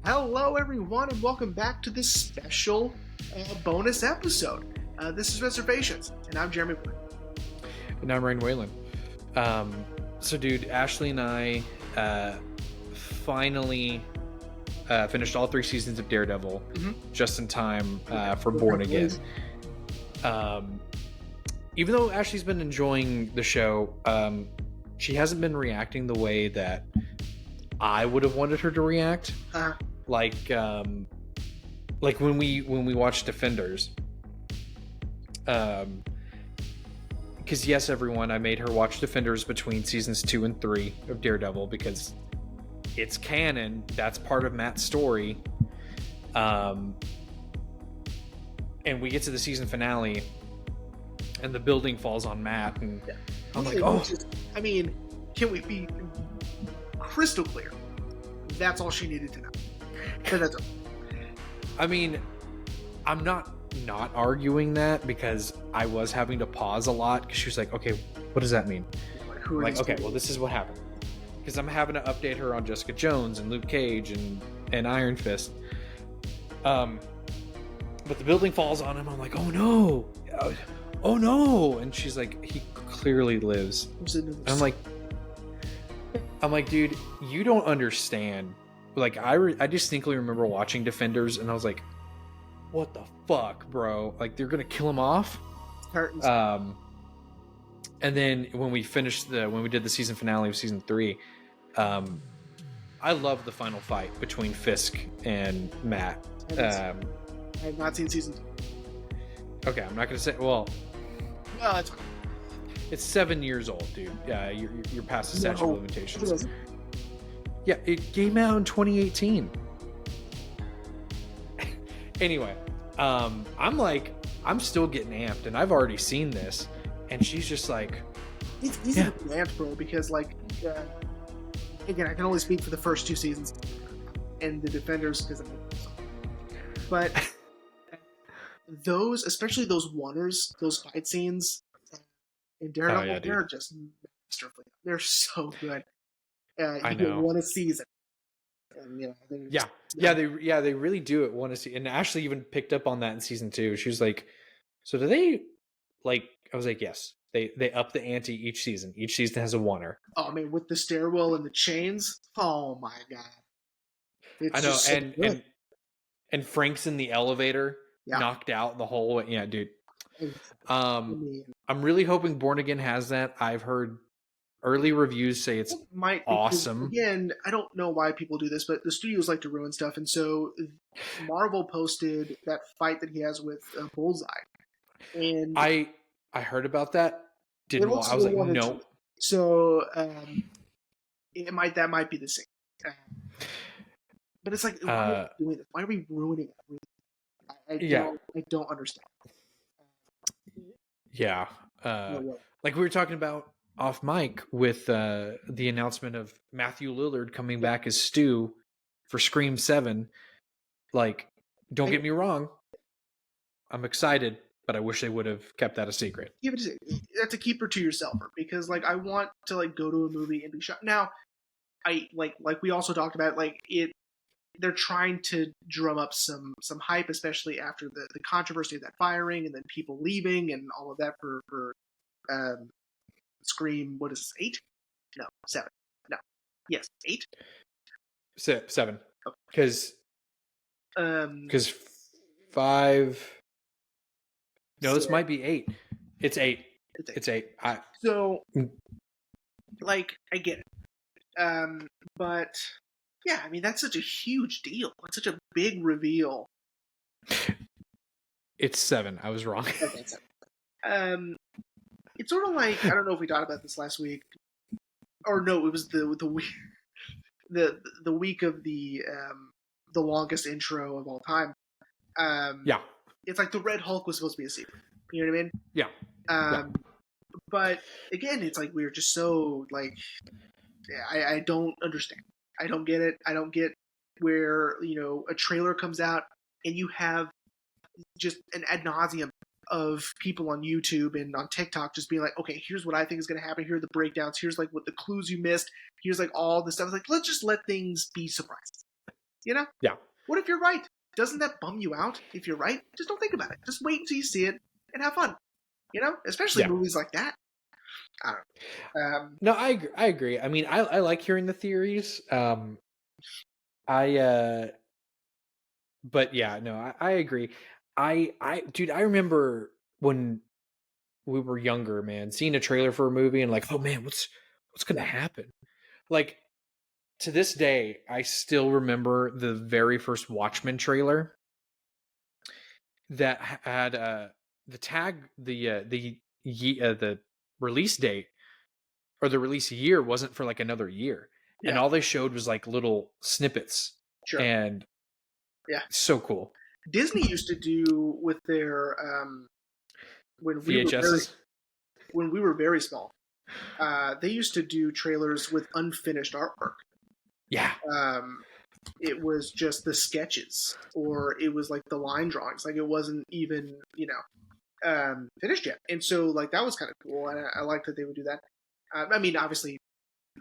Hello, everyone, and welcome back to this special bonus episode. This is Reservations, and I'm Jeremy Wood. And I'm Ryan Whalen. So, dude, Ashley and I finally finished all 3 seasons of Daredevil just in time for Born Again. Even though Ashley's been enjoying the show, she hasn't been reacting the way that I would have wanted her to react. Like when we watched Defenders. Because yes, everyone, I made her watch Defenders between seasons 2 and 3 of Daredevil because it's canon. That's part of Matt's story. And we get to the season finale, and the building falls on Matt, and I'm like, oh. Can we be crystal clear? That's all she needed to know. That's all. I mean, I'm not arguing that because I was having to pause a lot because she was like, okay, what does that mean? Like, okay, well, this is what happened. Because I'm having to update her on Jessica Jones and Luke Cage and Iron Fist. But the building falls on him. I'm like, oh no. And she's like, he clearly lives. I'm like, dude, you don't understand. Like, I distinctly remember watching Defenders, and I was like, what the fuck, bro? Like, they're gonna kill him off? And then when we did the season finale of season 3, I love the final fight between Fisk and Matt. I have not seen season 2. Okay, I'm not gonna say. Well, no, that's fine. It's 7 years old, dude. Yeah, you're past the statute of limitations. Yeah, it came out in 2018. Anyway, I'm still getting amped, and I've already seen this, and she's just like, he's amped, bro, because again, I can only speak for the first 2 seasons and the Defenders because but those, especially those those fight scenes in Daredevil, they're just masterful. They're so good. I know. One a season. And, they really do it one a season. And Ashley even picked up on that in season 2. She was like, so do they, like, I was like, yes. They up the ante each season. Each season has a oneer. Oh, man, with the stairwell and the chains? Oh, my God. It's I know, and Frank's in the elevator, knocked out the whole way. Yeah, dude. I'm really hoping Born Again has that. I've heard early reviews say it's awesome. Again, I don't know why people do this, but the studios like to ruin stuff, and so Marvel posted that fight that he has with Bullseye, and I heard about that. I was like, no. So that might be the same, but it's like, why are we doing this? Why are we ruining it? I don't understand. Yeah, like we were talking about off mic with the announcement of Matthew Lillard coming back as Stu for Scream 7. Like, don't get me wrong, I'm excited, but I wish they would have kept that a secret. That's a keeper to yourself, because I want to go to a movie and be shocked. Now, I like we also talked about they're trying to drum up some hype, especially after the controversy of that firing and then people leaving and all of that for Scream, what is this, 8? No, 7. No. Yes, 8? 7. Because 5... No, this might be 8. It's 8. It's 8. So, I get it. But, yeah, I mean, that's such a huge deal. It's such a big reveal. It's 7. I was wrong. Okay, 7. It's sort of like, I don't know if we talked about this last week, or no, it was the week, the week of the longest intro of all time. It's like the Red Hulk was supposed to be a secret. You know what I mean? Yeah. But again, it's like we're just so I don't understand. I don't get it. I don't get where a trailer comes out and you have just an ad nauseum of people on YouTube and on TikTok just being like, okay, here's what I think is going to happen. Here are the breakdowns. Here's what the clues you missed. Here's all this stuff. It's like, let's just let things be surprises. You know? Yeah. What if you're right? Doesn't that bum you out if you're right? Just don't think about it. Just wait until you see it and have fun. You know? Especially Yeah. movies like that. I don't know. No, I agree. I mean, I like hearing the theories. I but yeah, no, I agree. Dude, I remember when we were younger, man, seeing a trailer for a movie and like, oh man, what's gonna happen? Like, to this day, I still remember the very first Watchmen trailer that had the tag the release date or the release year wasn't for like another year, and Yeah, all they showed was like little snippets, sure. and Yeah. so cool. Disney used to do with their when we were very VHSs. when we were very small. They used to do trailers with unfinished artwork. Yeah. Um, it was just the sketches, or it was like the line drawings. Like it wasn't even finished yet. And so like that was kind of cool, and I liked that they would do that. I mean, obviously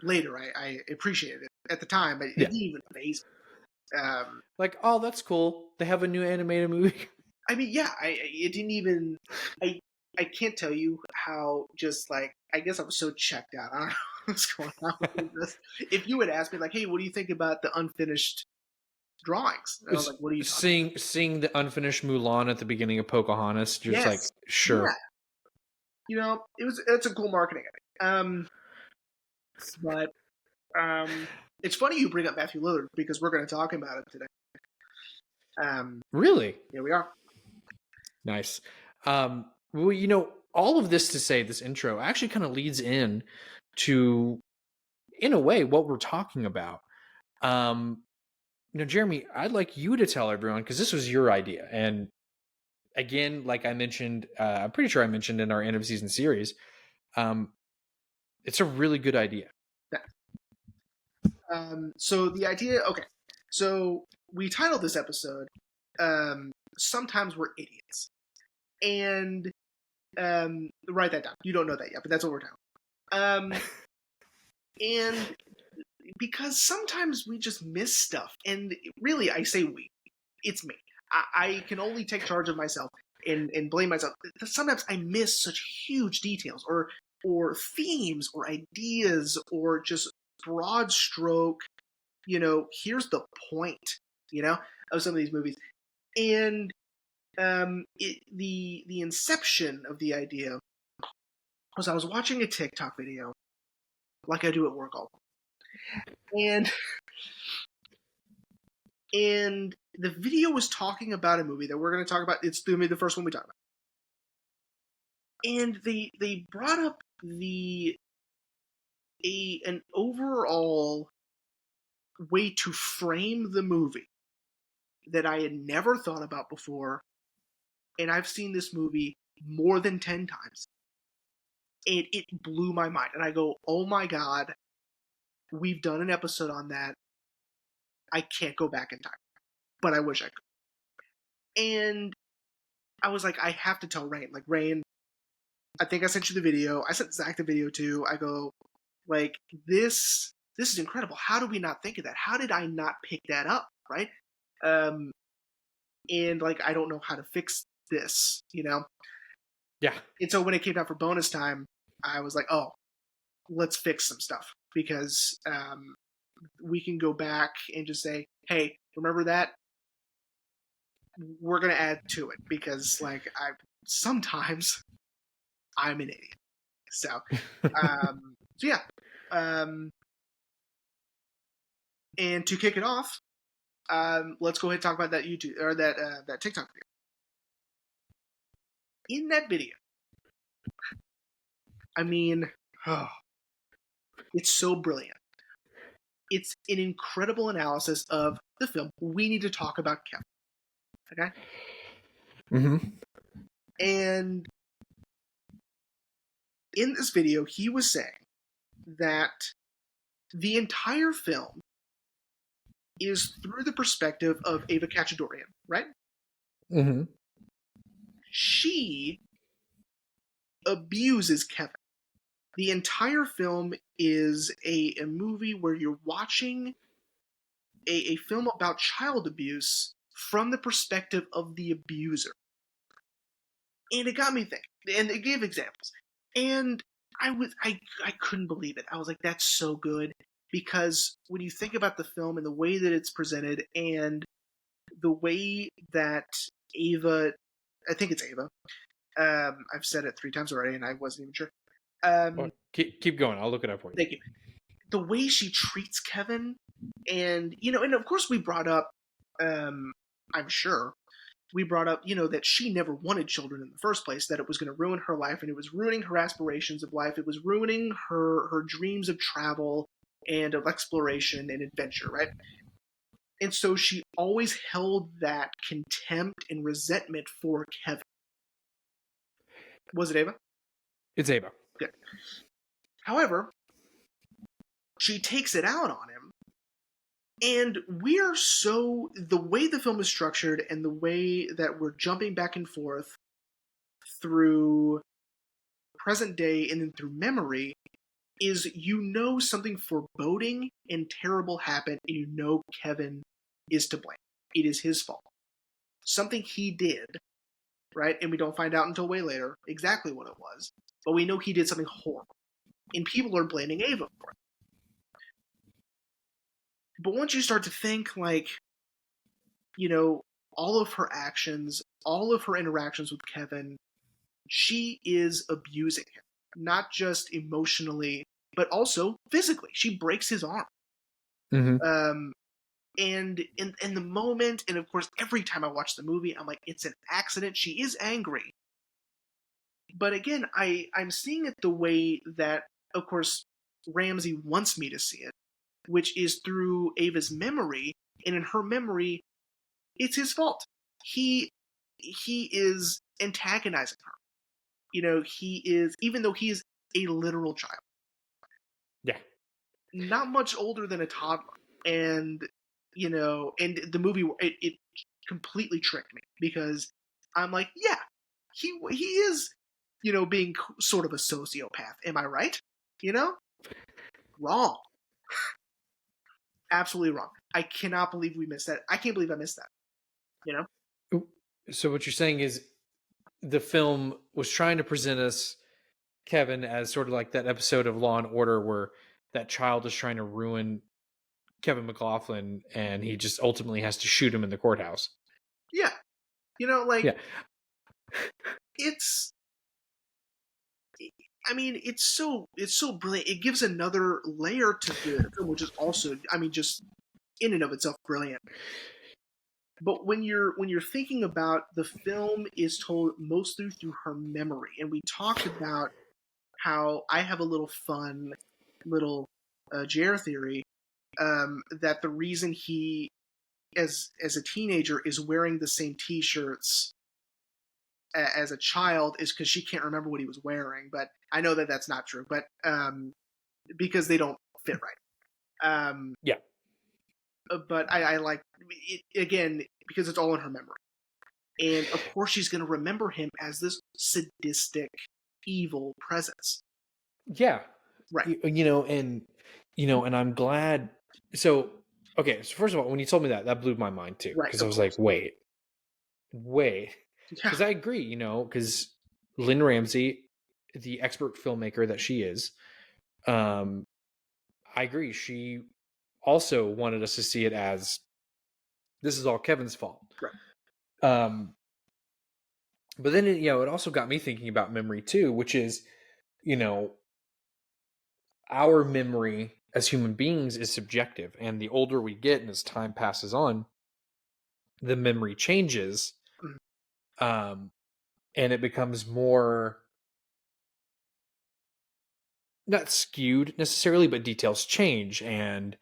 later I appreciated it. At the time, it Yeah. didn't even amaze me. Like, oh, that's cool. They have a new animated movie. I mean, yeah, it didn't even. I can't tell you how just like I guess I was so checked out. I don't know what's going on with this. If you had asked me like, hey, what do you think about the unfinished drawings? And I was like, what are you talking Seeing the unfinished Mulan at the beginning of Pocahontas, just Yes. like, sure. Yeah. You know, it's a cool marketing idea. But it's funny you bring up Matthew Lillard because we're going to talk about it today. Really? Here we are. Nice. Well, you know, all of this to say, this intro actually kind of leads in to, in a way, what we're talking about. You know, Jeremy, I'd like you to tell everyone, because this was your idea. And again, like I mentioned, I'm pretty sure I mentioned in our end of season series, it's a really good idea. So the idea, okay. So we titled this episode, Sometimes We're Idiots. And write that down. You don't know that yet, but that's what we're talking. And because sometimes we just miss stuff. And really, I say we. It's me. I can only take charge of myself and blame myself. Sometimes I miss such huge details or themes or ideas or just broad stroke, here's the point, of some of these movies. And the inception of the idea was I was watching a TikTok video, like I do at work all the time. And the video was talking about a movie that we're going to talk about. It's the first one we talk about. And they brought up an overall way to frame the movie that I had never thought about before. And I've seen this movie more than 10 times. And it blew my mind. And I go, oh my God, we've done an episode on that. I can't go back in time, but I wish I could. And I was like, I have to tell Rain. Like, Rain, I think I sent you the video. I sent Zach the video too. I go, like, this is incredible. How did we not think of that? How did I not pick that up? Right? And like, I don't know how to fix this, Yeah. And so when it came down for bonus time, I was like, oh, let's fix some stuff because we can go back and just say, hey, remember that? We're going to add to it because like sometimes I'm an idiot. So, so yeah. And to kick it off, let's go ahead and talk about that YouTube or that TikTok video. In that video, I mean, it's so brilliant. It's an incredible analysis of the film. We need to talk about Kevin. Okay? Mm-hmm. And in this video, he was saying that the entire film is through the perspective of Ava Kachadorian, right? Mm-hmm. She abuses Kevin. The entire film is a movie where you're watching a film about child abuse from the perspective of the abuser. And it got me thinking, and it gave examples. And I couldn't believe it. I was like, that's so good. Because when you think about the film and the way that it's presented and the way that Ava, I think it's Ava, I've said it 3 times already and I wasn't even sure. Keep going. I'll look it up for you. Thank you. The way she treats Kevin, and and of course we brought up, I'm sure we brought up, that she never wanted children in the first place, that it was going to ruin her life, and it was ruining her aspirations of life. It was ruining her dreams of travel and of exploration and adventure, right? And so she always held that contempt and resentment for Kevin. Was it Ava? It's Ava. Good. However, she takes it out on him. And the way the film is structured and the way that we're jumping back and forth through present day and then through memory is something foreboding and terrible happened, and Kevin is to blame. It is his fault. Something he did, right? And we don't find out until way later exactly what it was, but we know he did something horrible. And people are blaming Ava for it. But once you start to think, all of her actions, all of her interactions with Kevin, she is abusing him. Not just emotionally, but also physically. She breaks his arm. Mm-hmm. And in the moment, and of course, every time I watch the movie, I'm like, it's an accident. She is angry. But again, I'm seeing it the way that, of course, Ramsey wants me to see it, which is through Ava's memory, and in her memory, it's his fault. He is antagonizing her. He is, even though he is a literal child. Yeah. Not much older than a toddler. And, and the movie, it completely tricked me, because I'm like, yeah, he is, being sort of a sociopath. Am I right? Wrong. Absolutely wrong. I cannot believe we missed that. I can't believe I missed that. So what you're saying is the film was trying to present us Kevin as sort of like that episode of Law and Order where that child is trying to ruin Kevin McLaughlin and he just ultimately has to shoot him in the courthouse. Yeah. Yeah. It's so brilliant. It gives another layer to the film, which is also, just in and of itself brilliant. But when you're thinking about the film is told mostly through her memory, and we talked about how I have a little fun little JR theory, that the reason he, as a teenager, is wearing the same T-shirts as a child is because she can't remember what he was wearing. But I know that that's not true. But because they don't fit right. Yeah. But I like it, again, because it's all in her memory. And of course she's going to remember him as this sadistic, evil presence. Yeah. Right. And I'm glad. So, okay. So first of all, when you told me that blew my mind too. Right. Because I was like, wait. Because I agree, because Lynn Ramsey, the expert filmmaker that she is, I agree. She also wanted us to see it as this is all Kevin's fault. Right. But then it also got me thinking about memory too, which is, our memory as human beings is subjective, and the older we get and as time passes on, the memory changes, and it becomes more not skewed necessarily, but details change, and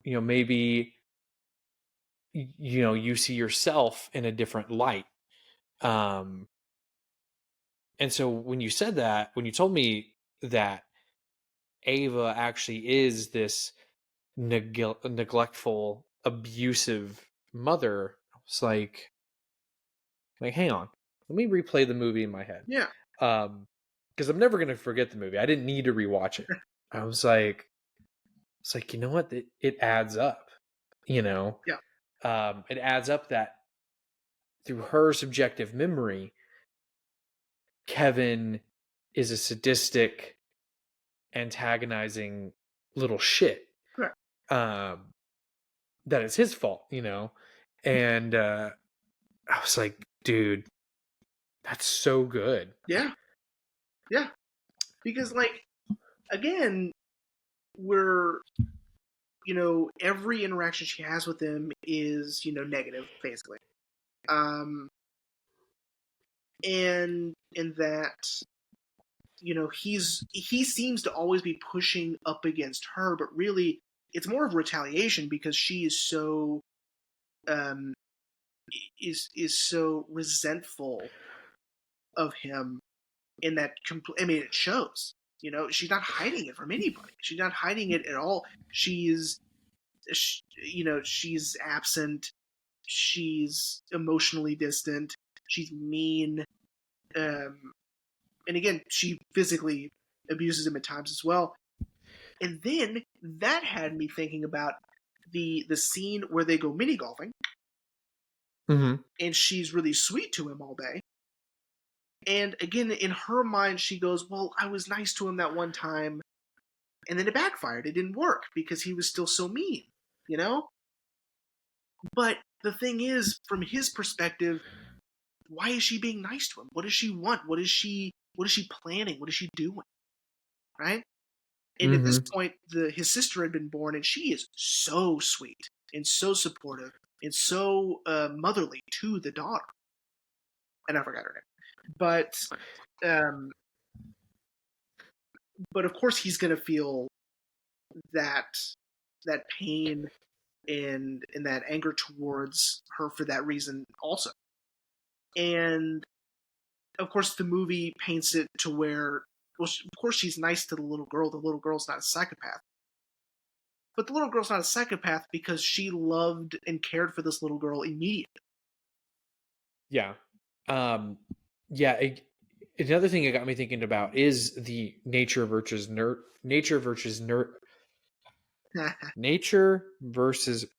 maybe you see yourself in a different light. And so when you said that, when you told me that Ava actually is this neglectful, abusive mother, I was like, hang on, let me replay the movie in my head. Yeah. Because I'm never going to forget the movie. I didn't need to rewatch it. I was like, it's like, you know what? It adds up, you know? Yeah. It adds up that through her subjective memory, Kevin is a sadistic, antagonizing little shit. Correct. That it's his fault, you know? And I was like, dude, that's so good. Yeah. Yeah. Because, like, again, we're, every interaction she has with him is, negative, basically. And in that, he seems to always be pushing up against her, but really it's more of retaliation because she is so is so resentful of him in that I mean, it shows. She's not hiding it from anybody. She's not hiding it at all. She's absent. She's emotionally distant. She's mean. And again, she physically abuses him at times as well. And then that had me thinking about the scene where they go mini golfing, and she's really sweet to him all day. And again, in her mind, she goes, "Well, I was nice to him that one time, and then it backfired. It didn't work because he was still so mean, you know." But the thing is, from his perspective, why is she being nice to him? What does she want? What is she planning? What is she doing? Right? And at this point, his sister had been born, and she is so sweet and so supportive and so motherly to the daughter. And I forgot her name. But of course, he's going to feel that pain and that anger towards her for that reason also. And of course, the movie paints it to where, well, of course, she's nice to the little girl. The little girl's not a psychopath. But the little girl's not a psychopath because she loved and cared for this little girl immediately. Yeah. Another thing it got me thinking about is the nature versus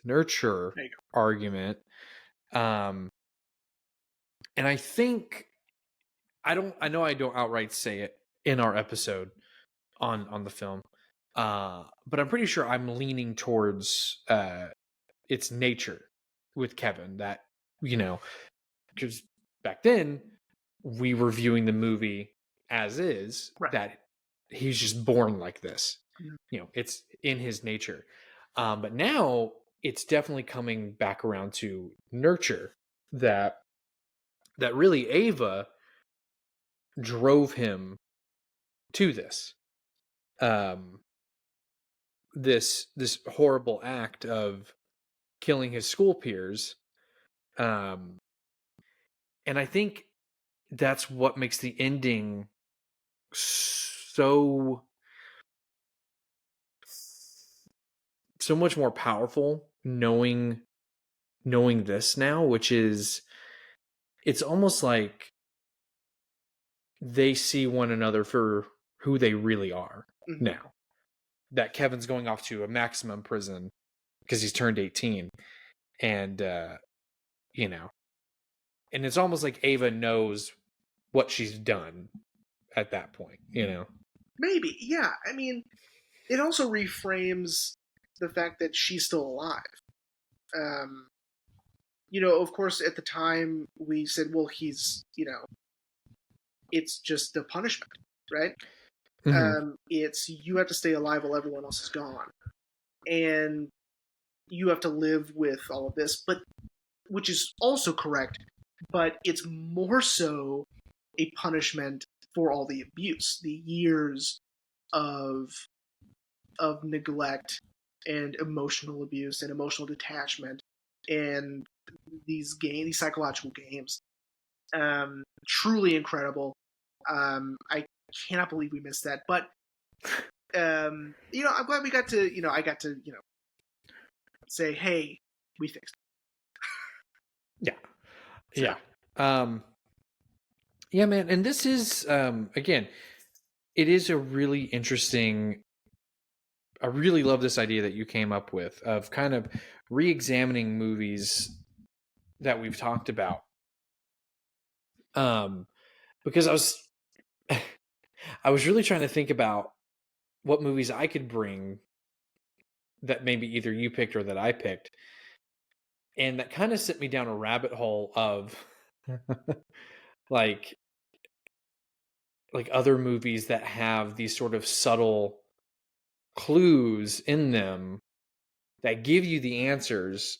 nurture argument. And I think I know I don't outright say it in our episode on the film. But I'm pretty sure I'm leaning towards its nature with Kevin, that, because back then we were viewing the movie as is, right, that he's just born like this. It's in his nature. But now it's definitely coming back around to nurture, that really Ava drove him to this. This horrible act of killing his school peers. And I think that's what makes the ending so much more powerful, knowing this now, which is, it's almost like they see one another for who they really are now. That Kevin's going off to a maximum prison because he's turned 18. And, and it's almost like Ava knows what she's done at that point, Maybe, yeah. I mean, it also reframes the fact that she's still alive. Of course, at the time we said, well, he's, it's just a punishment, right? It's, you have to stay alive while everyone else is gone. And you have to live with all of this, but which is also correct, but it's more so a punishment for all the abuse, the years of neglect and emotional abuse and emotional detachment, and these psychological games. Truly incredible. I cannot believe we missed that, but I'm glad we got to, I got to, say, hey, we fixed it. Yeah. Yeah, man. And this is, again, it is a really interesting really love this idea that you came up with of kind of re-examining movies that we've talked about. Because I was really trying to think about what movies I could bring that maybe either you picked or that I picked. And that kind of sent me down a rabbit hole of like other movies that have these sort of subtle clues in them that give you the answers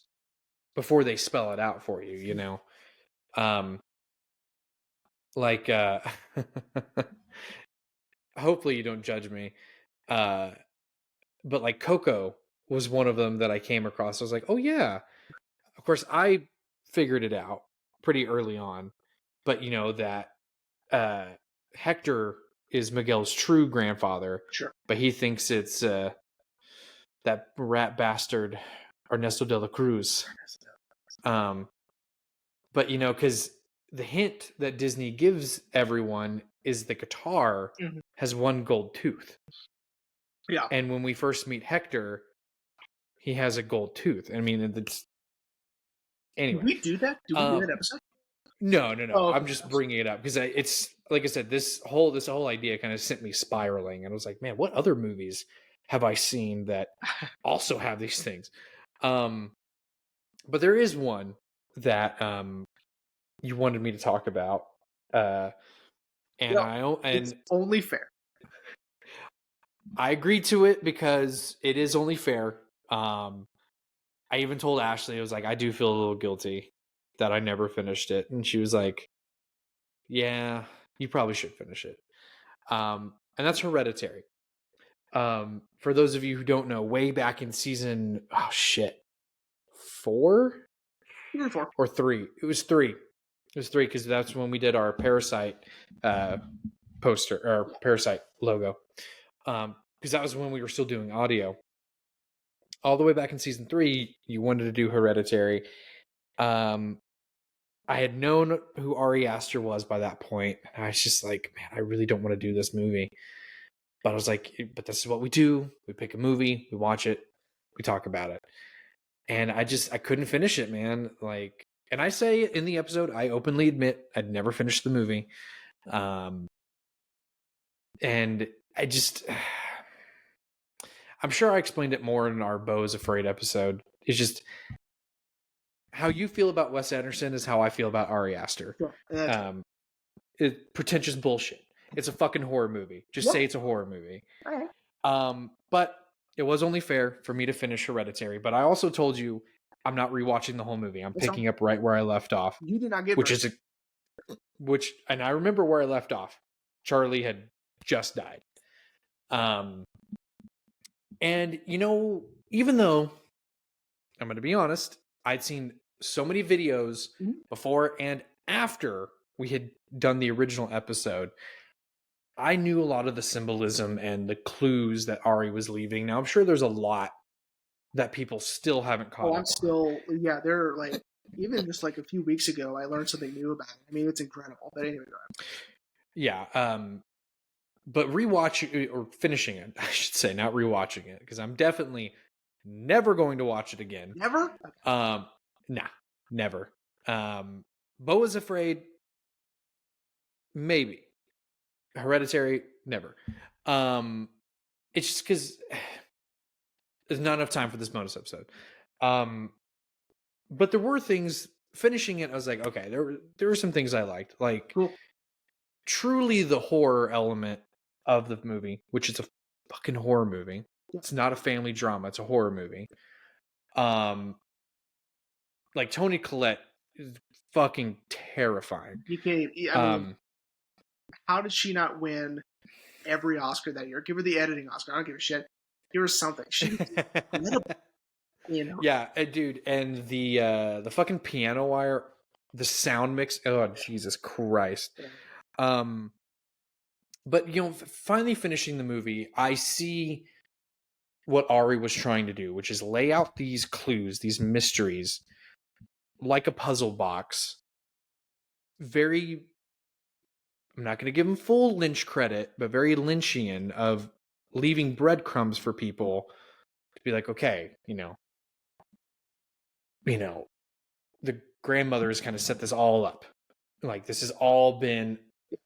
before they spell it out for you, you know? Like hopefully you don't judge me. But like Coco was one of them that I came across. I was like, oh yeah. Of course I figured it out pretty early on, but you know that Hector is Miguel's true grandfather. Sure. But he thinks it's that rat bastard Ernesto de la Cruz. But you know, because the hint that Disney gives everyone is the guitar has one gold tooth. Yeah. And when we first meet Hector, he has a gold tooth. I mean, it's anyway. Did we do that? Did we do that episode? No. Oh, okay. I'm just bringing it up because it's like I said, this whole idea kind of sent me spiraling, and I was like, man, what other movies have I seen that also have these things? But there is one that you wanted me to talk about, and it's only fair. I agreed to it because it is only fair. I even told Ashley, I was like, I do feel a little guilty that I never finished it. And she was like, yeah, you probably should finish it. And that's Hereditary. For those of you who don't know, way back in season, 4? Or 3. It was 3. It was 3 because that's when we did our Parasite poster or Parasite logo. Because that was when we were still doing audio. All the way back in season 3, you wanted to do Hereditary. I had known who Ari Aster was by that point. And I was just like, man, I really don't want to do this movie. But I was like, but this is what we do. We pick a movie, we watch it, we talk about it. And I couldn't finish it, man. Like, and I say in the episode, I openly admit I'd never finished the movie. And I'm sure I explained it more in our Beau is Afraid episode. It's just how you feel about Wes Anderson is how I feel about Ari Aster. Sure. Pretentious bullshit. It's a fucking horror movie. Just say it's a horror movie. All right. But it was only fair for me to finish Hereditary. But I also told you I'm not rewatching the whole movie. I'm picking up right where I left off. You did not get and I remember where I left off. Charlie had just died. And you know, even though I'm going to be honest, I'd seen so many videos before and after we had done the original episode, I knew a lot of the symbolism and the clues that Ari was leaving. Now, I'm sure there's a lot that people still haven't caught up on. They're like, even just like a few weeks ago, I learned something new about it. I mean, it's incredible. But anyway, yeah. But rewatching or finishing it, I should say, not rewatching it, because I'm definitely never going to watch it again. Never? Nah, never. Beau is Afraid, maybe. Hereditary, never. It's just because there's not enough time for this bonus episode. But there were things, finishing it, I was like, okay, there were some things I liked. Like, truly the horror element of the movie, which is a fucking horror movie. It's not a family drama. It's a horror movie. Like Toni Collette is fucking terrifying. You can't. I mean, how did she not win every Oscar that year? Give her the editing Oscar. I don't give a shit. Give her something. She's incredible. You know? Yeah, dude, and the fucking piano wire, the sound mix. Oh, Jesus Christ. But you know, finally finishing the movie, I see what Ari was trying to do, which is lay out these clues, these mysteries, like a puzzle box. I'm not going to give him full Lynch credit, but very Lynchian of leaving breadcrumbs for people to be like, okay, the grandmother has kind of set this all up. Like, this has all been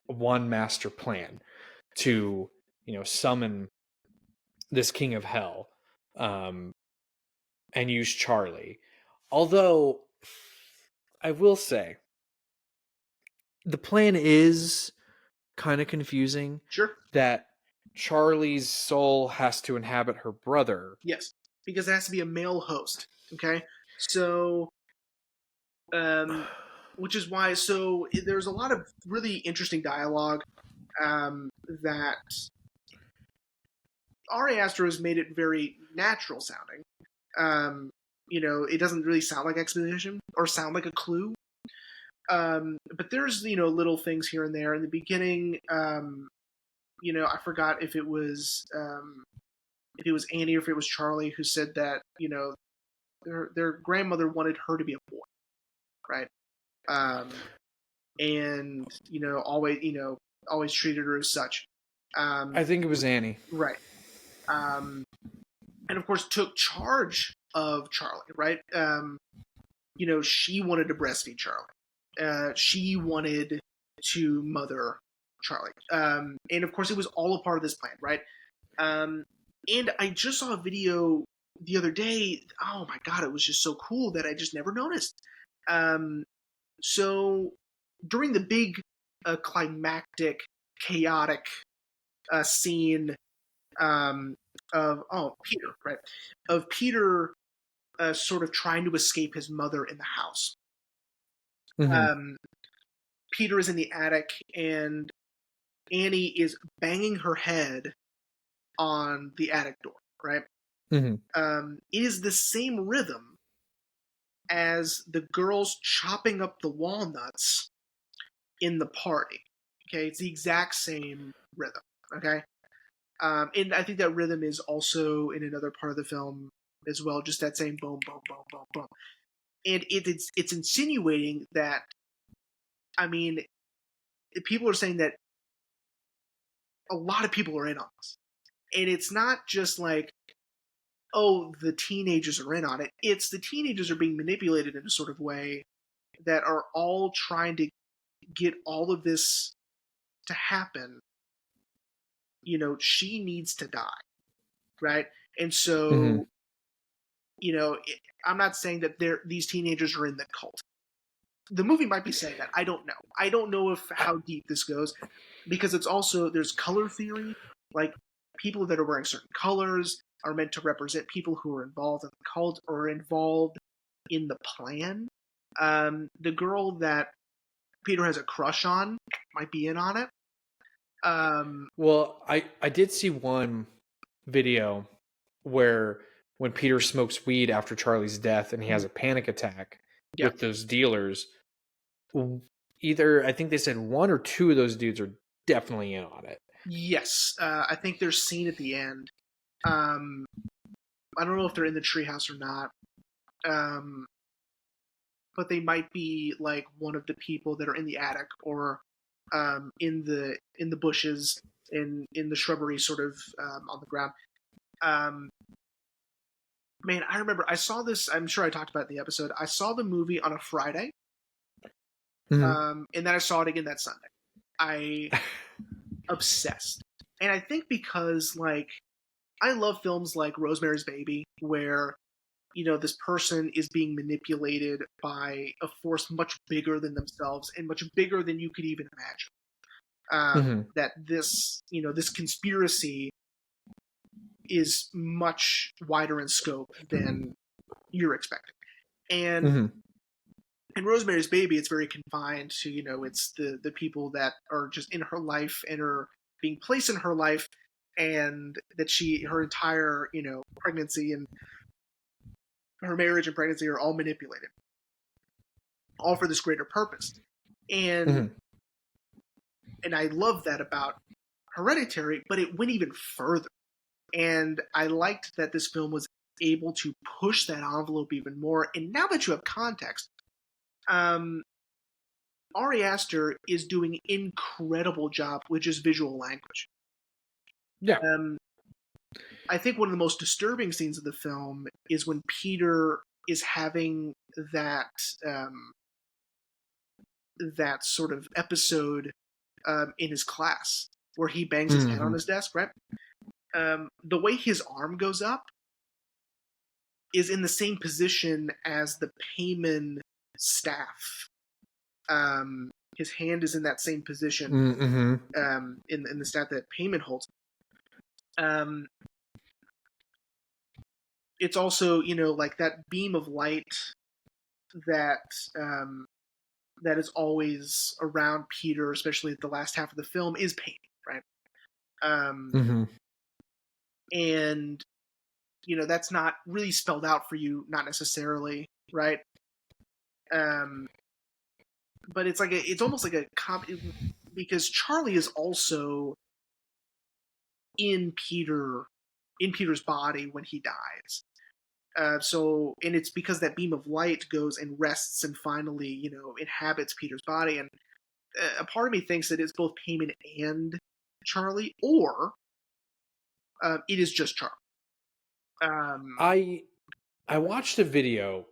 one master plan to, summon this king of hell, and use Charlie. Although, I will say, the plan is kind of confusing. Sure. That Charlie's soul has to inhabit her brother. Yes, because it has to be a male host. Okay, so, which is why. So there's a lot of really interesting dialogue that Ari Aster has made it very natural sounding. It doesn't really sound like exposition or sound like a clue. But there's little things here and there in the beginning. I forgot if it was Annie or if it was Charlie who said that their grandmother wanted her to be a boy, right? And always treated her as such. I think it was Annie, right? And of course took charge of Charlie, right? She wanted to breastfeed Charlie. She wanted to mother Charlie. And of course it was all a part of this plan, right? And I just saw a video the other day. Oh my God, it was just so cool that I just never noticed. So during the big climactic, chaotic scene of Peter, right? Of Peter sort of trying to escape his mother in the house. Mm-hmm. Peter is in the attic and Annie is banging her head on the attic door, right? Mm-hmm. It is the same rhythm as the girls chopping up the walnuts in the party. Okay, it's the exact same rhythm. Okay, and I think that rhythm is also in another part of the film as well, just that same boom, boom, boom, boom, boom. And it's insinuating that, I mean, people are saying that a lot of people are in on this. And it's not just like, oh, the teenagers are in on it. It's the teenagers are being manipulated in a sort of way that are all trying to get all of this to happen. She needs to die, right? And so, I'm not saying that these teenagers are in the cult. The movie might be saying that. I don't know. I don't know how deep this goes, because it's also, there's color theory. Like, people that are wearing certain colors are meant to represent people who are involved in the cult or involved in the plan. The girl that Peter has a crush on might be in on it. Well, I did see one video where when Peter smokes weed after Charlie's death and he has a panic attack with those dealers, either I think they said one or two of those dudes are definitely in on it. Yes, I think they're seen at the end. I don't know if they're in the treehouse or not, but they might be like one of the people that are in the attic or in the bushes, in the shrubbery, sort of on the ground. Man, I remember I saw this. I'm sure I talked about it in the episode. I saw the movie on a Friday, and then I saw it again that Sunday. I obsessed, and I think because I love films like Rosemary's Baby, where this person is being manipulated by a force much bigger than themselves and much bigger than you could even imagine. That this conspiracy is much wider in scope than you're expecting. And in Rosemary's Baby, it's very confined to, it's the people that are just in her life and are being placed in her life, and that her entire, pregnancy and her marriage and pregnancy are all manipulated, all for this greater purpose. And and I love that about Hereditary, but it went even further. And I liked that this film was able to push that envelope even more. And now that you have context, Ari Aster is doing an incredible job with just visual language. Yeah. I think one of the most disturbing scenes of the film is when Peter is having that that sort of episode in his class where he bangs his head on his desk, right? The way his arm goes up is in the same position as the Payman staff. His hand is in that same position in the staff that Payman holds. It's also, like that beam of light that that is always around Peter, especially at the last half of the film, is Payman, right? And that's not really spelled out for you, not necessarily, right? But it's like it's almost like a because Charlie is also in Peter's body when he dies. And it's because that beam of light goes and rests and finally, inhabits Peter's body. And a part of me thinks that it's both Payman and Charlie, or it is just Charlie. I watched a video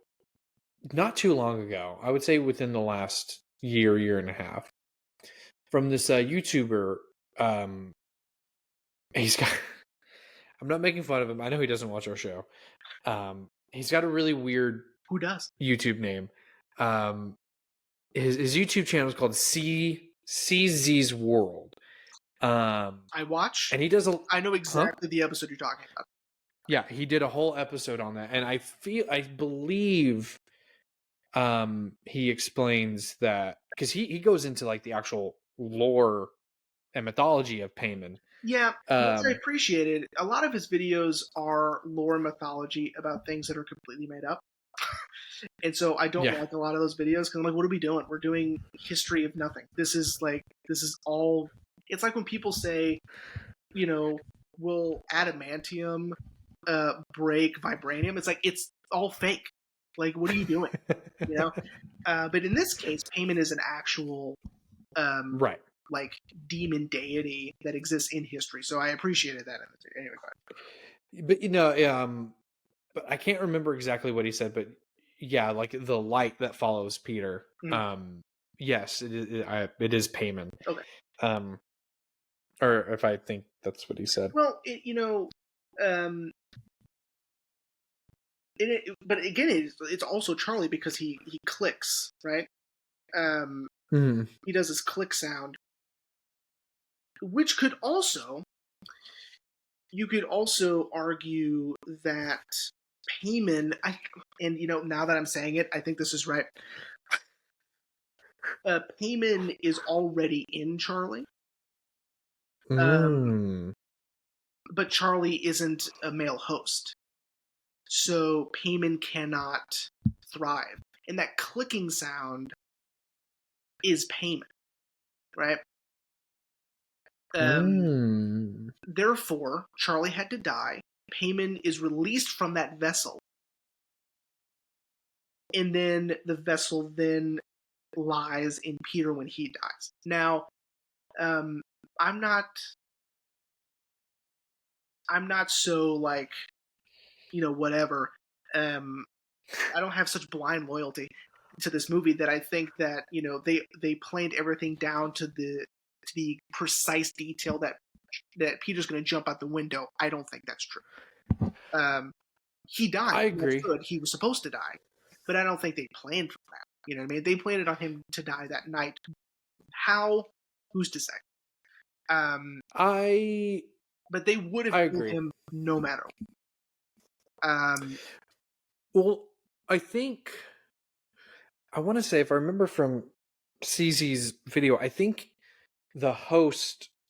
not too long ago, I would say within the last year and a half, from this YouTuber. He's got I'm not making fun of him. I know he doesn't watch our show. He's got a really weird Who does? YouTube name. His YouTube channel is called CZ's World. I watch, and he does I know exactly the episode you're talking about. Yeah, he did a whole episode on that, and I believe he explains that because he goes into like the actual lore and mythology of Payman. Yeah, which I appreciated. A lot of his videos are lore and mythology about things that are completely made up. And so I don't like a lot of those videos because I'm like, what are we doing? We're doing history of nothing. This is all. It's like when people say, will adamantium break vibranium? It's like, it's all fake. Like, what are you doing? But in this case, Payman is an actual right, like demon deity that exists in history. So I appreciated that. Anyway, but I can't remember exactly what he said. But yeah, like the light that follows Peter. Yes, it is Payman. Okay. Or if I think that's what he said. Well, but again, it's also Charlie because he clicks, right? He does this click sound, which could also, you could also argue that Payman, now that I'm saying it, I think this is right. Payman is already in Charlie. But Charlie isn't a male host. So Payman cannot thrive. And that clicking sound is Payman, right? Therefore, Charlie had to die. Payman is released from that vessel. And then the vessel then lies in Peter when he dies. Now, I'm not so like, whatever. I don't have such blind loyalty to this movie that I think that, they planned everything down to the precise detail that Peter's going to jump out the window. I don't think that's true. He died. I agree. That's good. He was supposed to die, but I don't think they planned for that. You know what I mean? They planned it on him to die that night. How? Who's to say? But they would have killed him no matter what. Well, I think I want to say, if I remember from CZ's video, I think the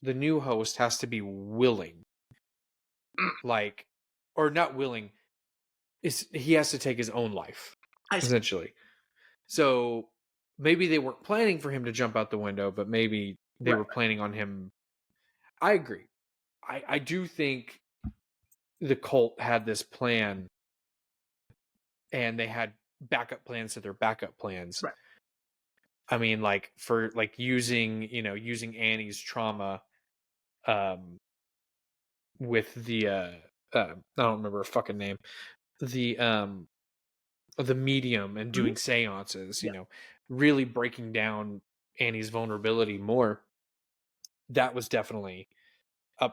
new host has to be willing, like, or not willing. He has to take his own life, essentially. So maybe they weren't planning for him to jump out the window, but maybe they were planning on him. I agree. I do think the cult had this plan, and they had backup plans to their backup plans. Right. I mean, like for like using Annie's trauma, with the I don't remember her fucking name. The medium and doing seances, Yeah. really breaking down Annie's vulnerability more. That was definitely a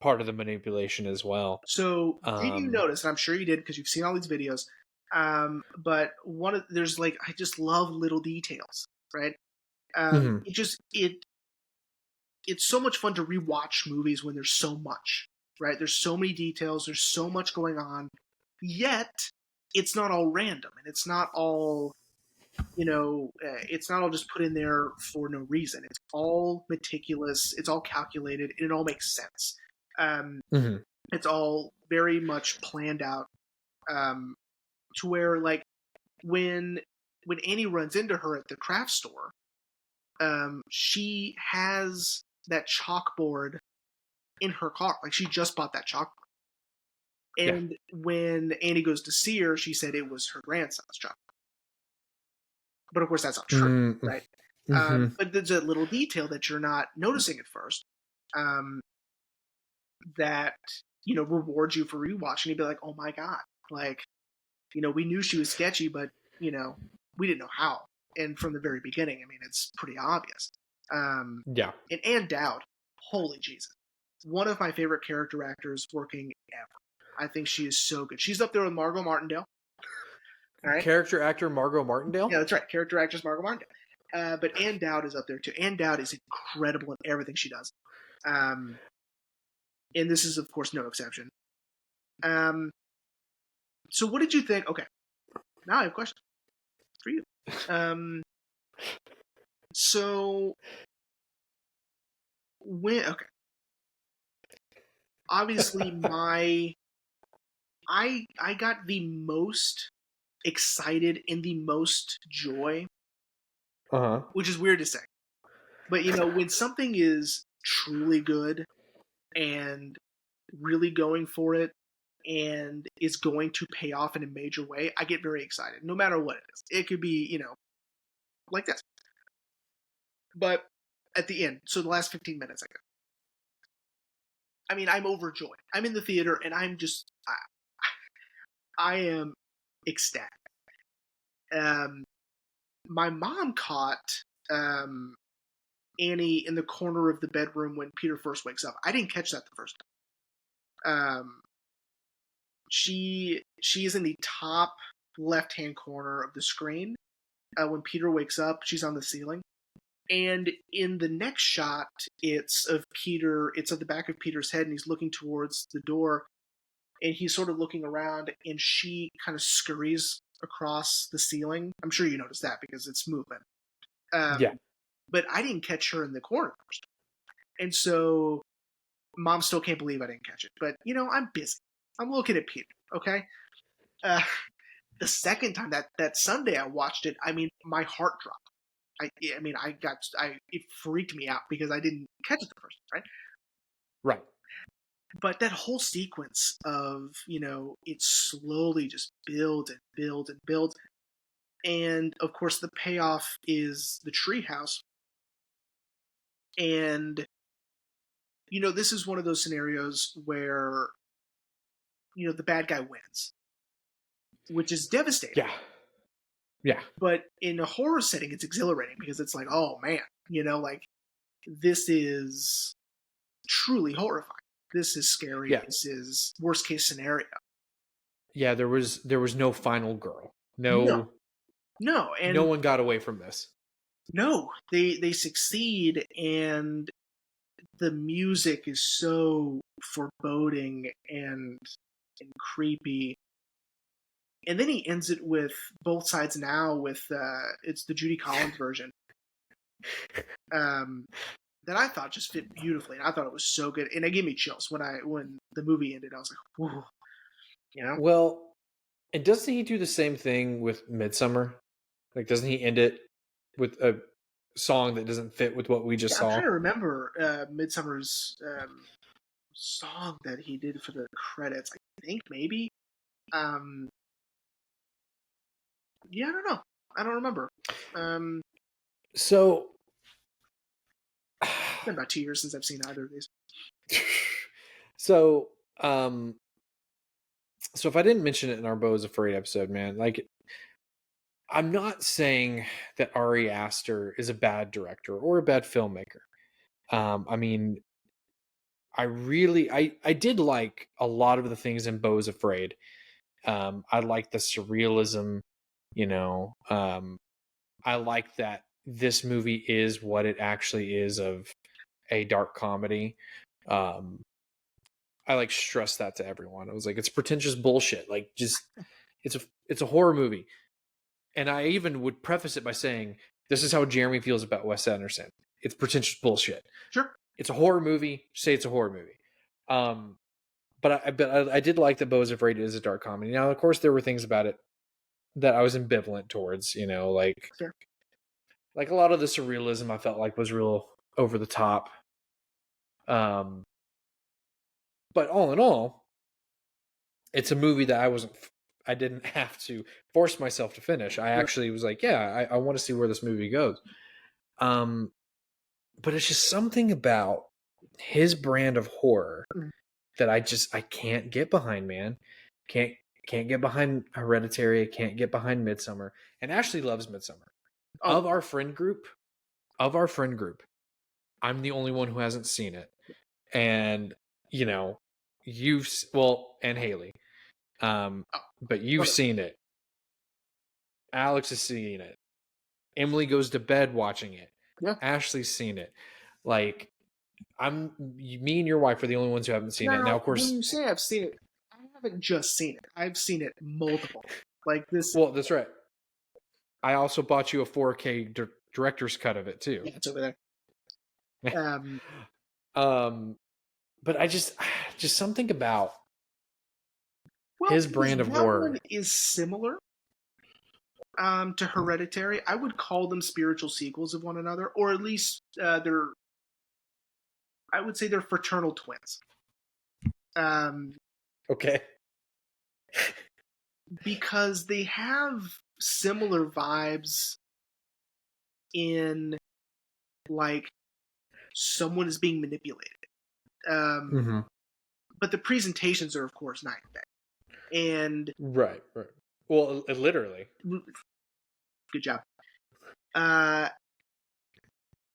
part of the manipulation as well. So did you notice, and I'm sure you did because you've seen all these videos, but there's like, I just love little details, right? Mhm. It's so much fun to rewatch movies when there's so much, right? There's so many details, there's so much going on, yet it's not all random, and it's not all, it's not all just put in there for no reason. It's all meticulous, it's all calculated, and it all makes sense. Um, Mhm. it's all very much planned out, um, to where, like, when Annie runs into her at the craft store, she has that chalkboard in her car. Like, she just bought that chalkboard. Yeah. And when Annie goes to see her, she said it was her grandson's chalkboard. But of course, that's not true, Mm-hmm. right? Mm-hmm. But there's a little detail that you're not noticing at first, um, that rewards you for rewatching. You'd be like, "Oh my god!" Like, we knew she was sketchy, but we didn't know how. And from the very beginning, I mean, it's pretty obvious. Yeah. And Ann Dowd, holy Jesus, one of my favorite character actors working ever. I think she is so good. She's up there with Margot Martindale. All right. Character actor Margot Martindale? Yeah, that's right. Character actress Margot Martindale. But Ann Dowd is up there too. Ann Dowd is incredible in everything she does. And this is, of course, no exception. So what did you think? Okay, now I have a question for you. So okay, obviously I got the most excited and the most joy, which is weird to say, but when something is truly good and really going for it and is going to pay off in a major way, I get very excited, no matter what it is. It could be, like this. But at the end, so the last 15 minutes, I mean, I'm overjoyed. I'm in the theater and I am ecstatic. My mom caught Annie in the corner of the bedroom when Peter first wakes up. I didn't catch that the first time. She is in the top left-hand corner of the screen when Peter wakes up. She's on the ceiling, and in the next shot, it's of Peter. It's of the back of Peter's head, and he's looking towards the door, and he's sort of looking around, and she kind of scurries across the ceiling. I'm sure you noticed that because it's movement. Yeah. But I didn't catch her in the corner first. And so Mom still can't believe I didn't catch it. But, I'm busy. I'm looking at Peter, okay? The second time, that Sunday I watched it, I mean, my heart dropped. It freaked me out because I didn't catch it the first time, right? Right. But that whole sequence of, it slowly just builds and builds and builds. And, of course, the payoff is the treehouse. And, this is one of those scenarios where, the bad guy wins, which is devastating. Yeah. Yeah. But in a horror setting, it's exhilarating because it's like, oh man, like, this is truly horrifying. This is scary. Yeah. This is worst case scenario. Yeah, there was no final girl. No, and no one got away from this. No, they succeed, and the music is so foreboding and creepy. And then he ends it with Both Sides Now with it's the Judy Collins version. That I thought just fit beautifully, and I thought it was so good, and it gave me chills when the movie ended. I was like, "Whoa," Well, and doesn't he do the same thing with Midsummer? Like, doesn't he end it with a song that doesn't fit with what we just saw? I'm trying to remember Midsummer's song that he did for the credits. I think maybe. Yeah, I don't know. I don't remember. So, it's been about 2 years since I've seen either of these. So, So if I didn't mention it in our Beau is Afraid episode, man, like, I'm not saying that Ari Aster is a bad director or a bad filmmaker. I mean, I did like a lot of the things in Beau is Afraid. I like the surrealism, you know. I like that this movie is what it actually is, of a dark comedy. I like stress that to everyone. I was like, it's pretentious bullshit. Like, just it's a horror movie. And I even would preface it by saying, this is how Jeremy feels about Wes Anderson. It's pretentious bullshit. Sure. It's a horror movie. Say it's a horror movie. But I did like that Beau is Afraid is a dark comedy. Now, of course, there were things about it that I was ambivalent towards. You know, like a lot of the surrealism I felt like was real over the top. But all in all, it's a movie that I didn't have to force myself to finish. I actually was like, yeah, I want to see where this movie goes. But it's just something about his brand of horror that I can't get behind, man. Can't get behind Hereditary. I can't get behind Midsummer. And Ashley loves Midsummer. Oh. Of our friend group, I'm the only one who hasn't seen it. And, you know, and Haley. But you've seen it. Alex has seen it. Emily goes to bed watching it. Yeah. Ashley's seen it. Like, me and your wife are the only ones who haven't seen it. Now, of course, when you say I've seen it, I haven't just seen it. I've seen it multiple. Like this. Well, that's right. I also bought you a 4K director's cut of it too. Yeah, it's over there. But I just something about his brand of horror one is similar to Hereditary. I would call them spiritual sequels of one another, or at least I would say they're fraternal twins. Okay. Because they have similar vibes in, like, someone is being manipulated. But the presentations are, of course, night and day. And right. Well, literally. Good job.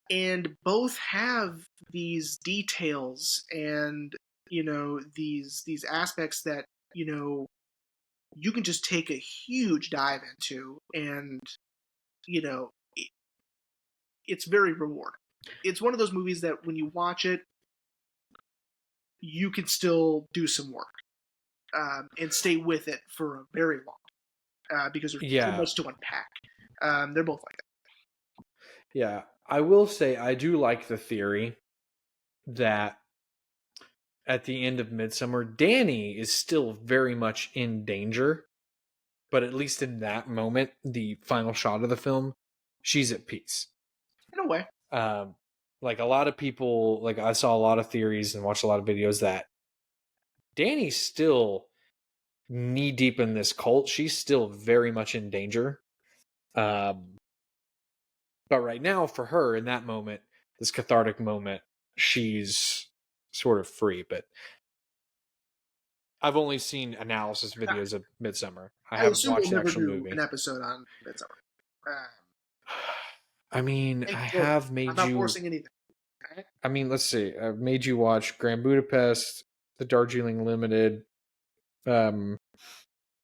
And both have these details and, you know, these aspects that, you know, you can just take a huge dive into, and, you know, it's very rewarding. It's one of those movies that when you watch it, you can still do some work and stay with it for a very long because there's so much to unpack. They're both like that. Yeah, I will say I do like the theory that at the end of Midsummer, Danny is still very much in danger, but at least in that moment, the final shot of the film, she's at peace. In a way. Like, a lot of people, like, I saw a lot of theories and watched a lot of videos that Danny's still knee deep in this cult. She's still very much in danger. But right now, for her, in that moment, this cathartic moment, she's sort of free. But I've only seen analysis videos of Midsummer. I haven't watched the actual movie. An episode on Midsummer. I mean, I have made you. I'm not forcing anything. I mean, let's see. I've made you watch Grand Budapest, The Darjeeling Limited. What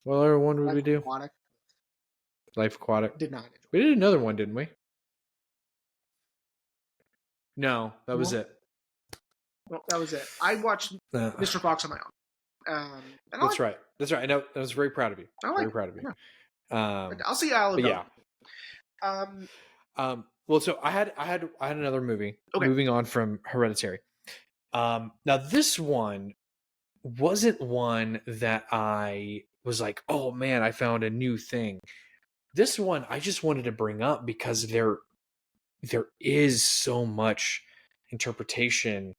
other one did we do? Life Aquatic. Did not enjoy. We did another one, didn't we? No, that was it. Well, that was it. I watched Mr. Fox on my own. That's right. That's right. I know. I was very proud of you. Very proud of you. I'll see how it goes. Well, so I had another movie. Okay. Moving on from Hereditary. Now this one wasn't one that I was like, oh man, I found a new thing. This one I just wanted to bring up because there is so much interpretation,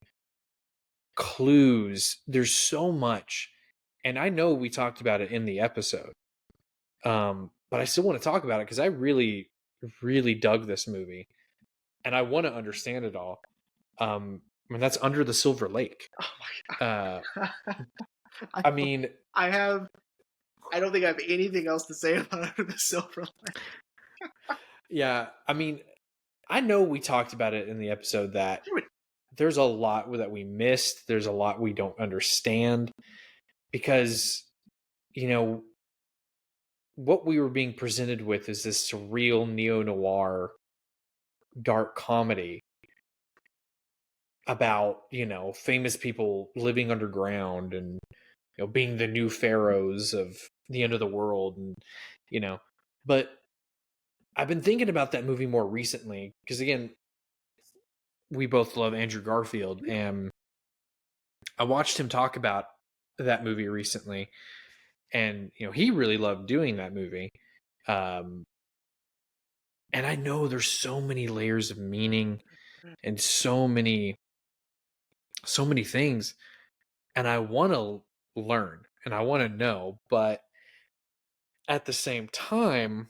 clues. There's so much, and I know we talked about it in the episode, but I still want to talk about it because I really dug this movie, and I want to understand it all. I mean, that's Under the Silver Lake. Oh my god! I mean, I have I don't think I have anything else to say about Under the Silver Lake. Yeah, I mean, I know we talked about it in the episode that there's a lot that we missed. There's a lot we don't understand because, you know, what we were being presented with is this surreal neo-noir dark comedy about, you know, famous people living underground and, you know, being the new pharaohs of the end of the world, and, you know, but I've been thinking about that movie more recently because, again, we both love Andrew Garfield, and I watched him talk about that movie recently, and, you know, he really loved doing that movie. And I know there's so many layers of meaning and so many things, and I want to learn and I want to know, but at the same time,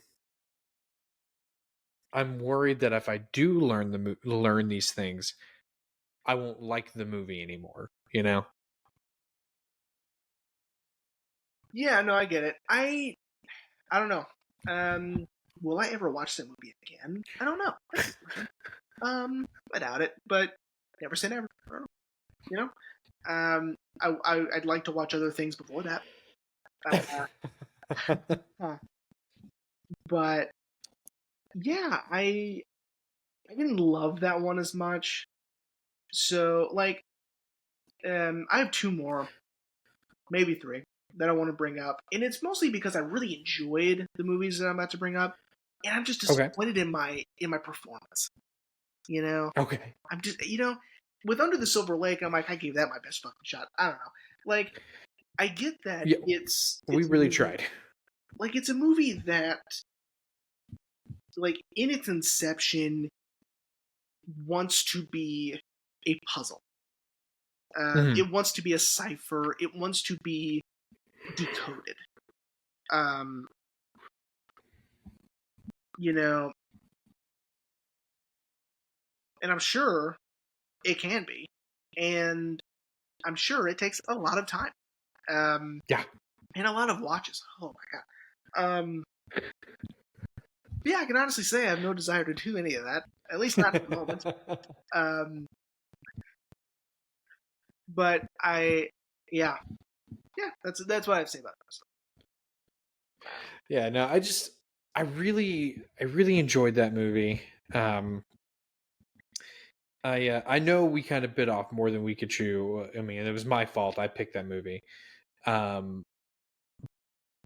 I'm worried that if I do learn these things, I won't like the movie anymore, you know? Yeah, no, I get it. I don't know. Will I ever watch that movie again? I don't know. That's a question. I doubt it, but never say never. I don't know. You know? I'd like to watch other things before that. But yeah, I didn't love that one as much. So like, I have two more, maybe three, that I want to bring up, and it's mostly because I really enjoyed the movies that I'm about to bring up, and I'm just Okay. disappointed in my performance. You know, Okay. I'm just, you know, with Under the Silver Lake, I'm like, I gave that my best fucking shot. I don't know, like, I get that Yeah, we it's a really movie, tried. like it's a movie that, like, in its inception, wants to be a puzzle. It wants to be a cipher. It wants to be decoded. You know, and I'm sure it can be, and I'm sure it takes a lot of time. Yeah. And a lot of watches. Oh my god. Yeah, I can honestly say I have no desire to do any of that. At least not at the moment. But yeah, that's what I have to say about this. Yeah, no, I really enjoyed that movie. I know we kind of bit off more than we could chew. I mean, it was my fault. I picked that movie. Hang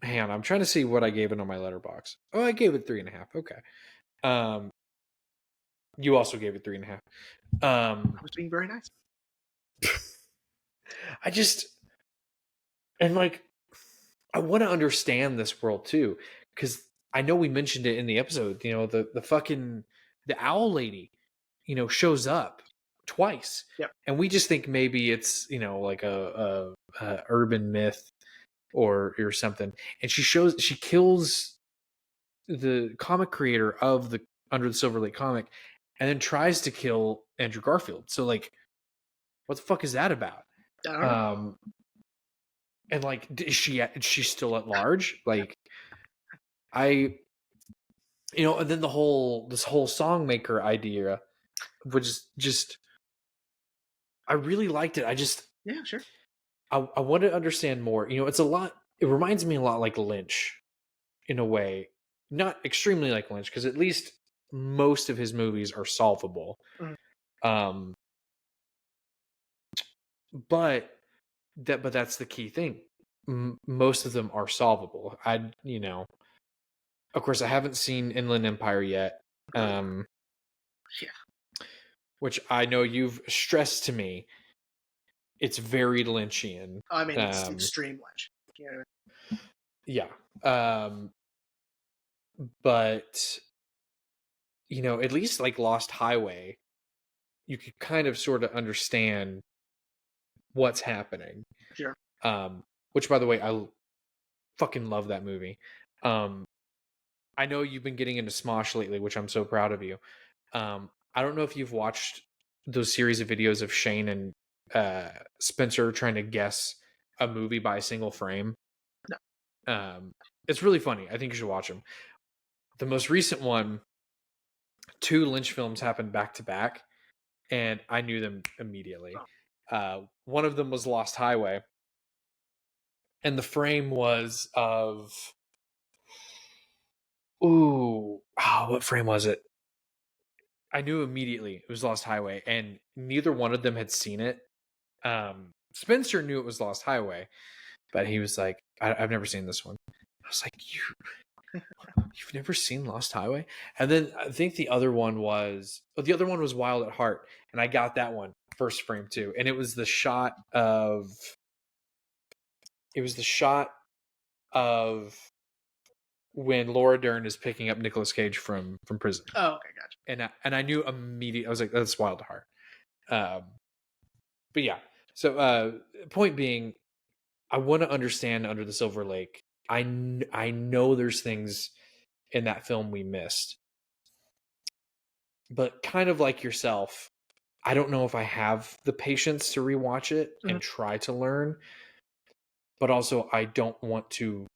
on, I'm trying to see what I gave it on my letterbox. Oh, I gave it 3.5. Okay. You also gave it 3.5. I was being very nice. And like, I want to understand this world too, because I know we mentioned it in the episode. You know, the fucking the owl lady, you know, shows up twice, Yep. and we just think maybe it's, you know, like a urban myth or something. And she kills the comic creator of the Under the Silver Lake comic, and then tries to kill Andrew Garfield. So like, what the fuck is that about? I don't know. And like, is she still at large? Like, I, you know, and then this whole song maker idea, which is just, I really liked it. Yeah, sure. I want to understand more. You know, it reminds me a lot like Lynch in a way, not extremely like Lynch, because at least most of his movies are solvable. Mm-hmm. But that's the key thing. Most of them are solvable. You know, of course, I haven't seen Inland Empire yet. Yeah. Which I know you've stressed to me. It's very Lynchian. I mean, it's extreme Lynch. Yeah. But, you know, at least like Lost Highway, you could kind of sort of understand what's happening. Sure. Which, by the way, I fucking love that movie. I know you've been getting into Smosh lately, which I'm so proud of you. I don't know if you've watched those series of videos of Shane and Spencer trying to guess a movie by a single frame. No. It's really funny. I think you should watch them. The most recent one, 2 Lynch films happened back to back, and I knew them immediately. One of them was Lost Highway, and the frame was of what frame was it? I knew immediately it was Lost Highway, and neither one of them had seen it. Spencer knew it was Lost Highway, but he was like, I've never seen this one. I was like, you've never seen Lost Highway? And then I think the other one was Wild at Heart, and I got that one first frame too. And it was the shot of when Laura Dern is picking up Nicolas Cage from prison. Oh, okay, gotcha. And I knew immediately. I was like, that's Wild at Heart. But yeah. So point being, I want to understand Under the Silver Lake. I know there's things in that film we missed, but kind of like yourself, I don't know if I have the patience to rewatch it and try to learn, but also I don't want to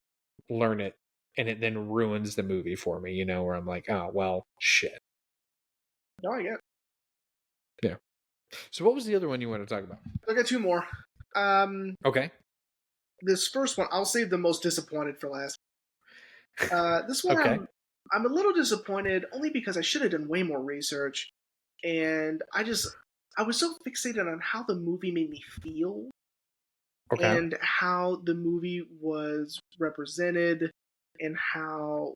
learn it and it then ruins the movie for me, where I'm like, oh, well, shit. No, I get it. Yeah. So what was the other one you want to talk about? I got 2 more. Okay. This first one, I'll save the most disappointed for last. This one, okay. I'm a little disappointed only because I should have done way more research, and I was so fixated on how the movie made me feel, and how the movie was represented, and how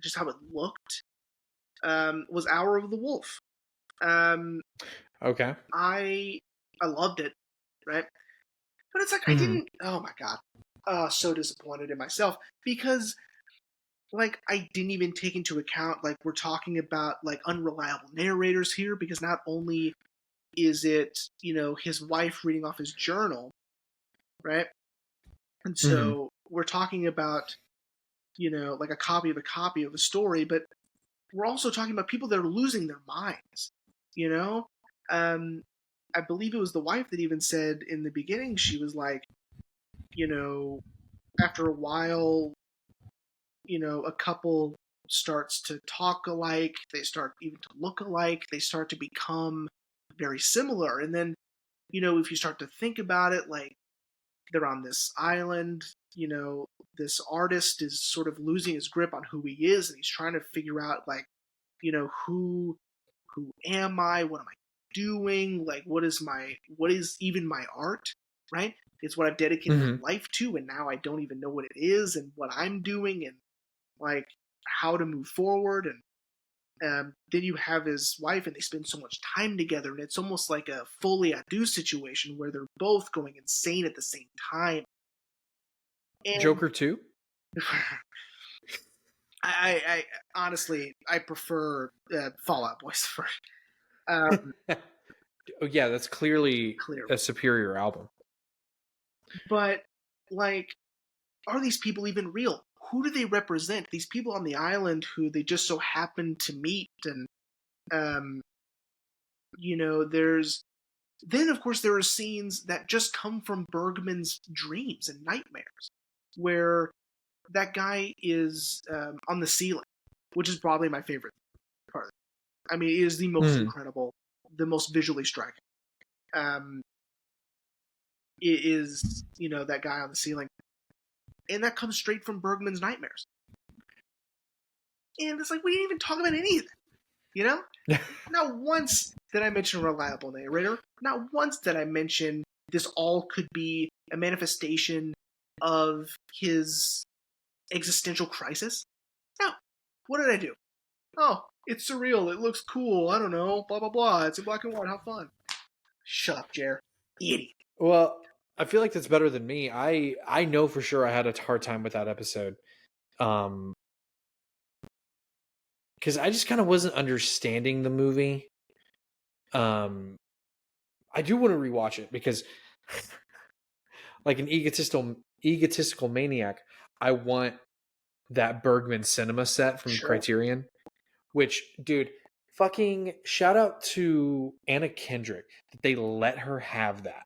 it looked. Was Hour of the Wolf. Okay. I loved it, right? But it's like I didn't. Oh my god, so disappointed in myself because, like, I didn't even take into account, like, we're talking about, like, unreliable narrators here, because not only is it, his wife reading off his journal, right? And so we're talking about, like a copy of a story, but we're also talking about people that are losing their minds, I believe it was the wife that even said in the beginning, she was like, after a while, a couple starts to talk alike, they start even to look alike, they start to become very similar. And then, if you start to think about it, like, they're on this island, this artist is sort of losing his grip on who he is, and he's trying to figure out, like, who am I? What am I doing? Like, what is even my art, right? It's what I've dedicated my life to, and now I don't even know what it is and what I'm doing and, like, how to move forward. And then you have his wife, and they spend so much time together, and it's almost like a Folie à Deux situation where they're both going insane at the same time. And Joker 2? I honestly, I prefer Fall Out Boys first. Yeah, that's clearly a superior album. But, like, are these people even real? Who do they represent? These people on the island who they just so happen to meet, and then of course there are scenes that just come from Bergman's dreams and nightmares, where that guy is on the ceiling, which is probably my favorite part. I mean, it is the most incredible, the most visually striking. It is, that guy on the ceiling. And that comes straight from Bergman's nightmares. And it's like, we didn't even talk about any of that, Not once did I mention a reliable narrator. Not once did I mention this all could be a manifestation of his existential crisis. No. What did I do? Oh, it's surreal. It looks cool. I don't know. Blah, blah, blah. It's in black and white. How fun. Shut up, Jer. Idiot. Well, I feel like that's better than me. I know for sure I had a hard time with that episode. Because I just kind of wasn't understanding the movie. I do want to rewatch it because, like an egotistical maniac, I want that Bergman cinema set from Criterion. Which, dude, fucking shout out to Anna Kendrick that they let her have that.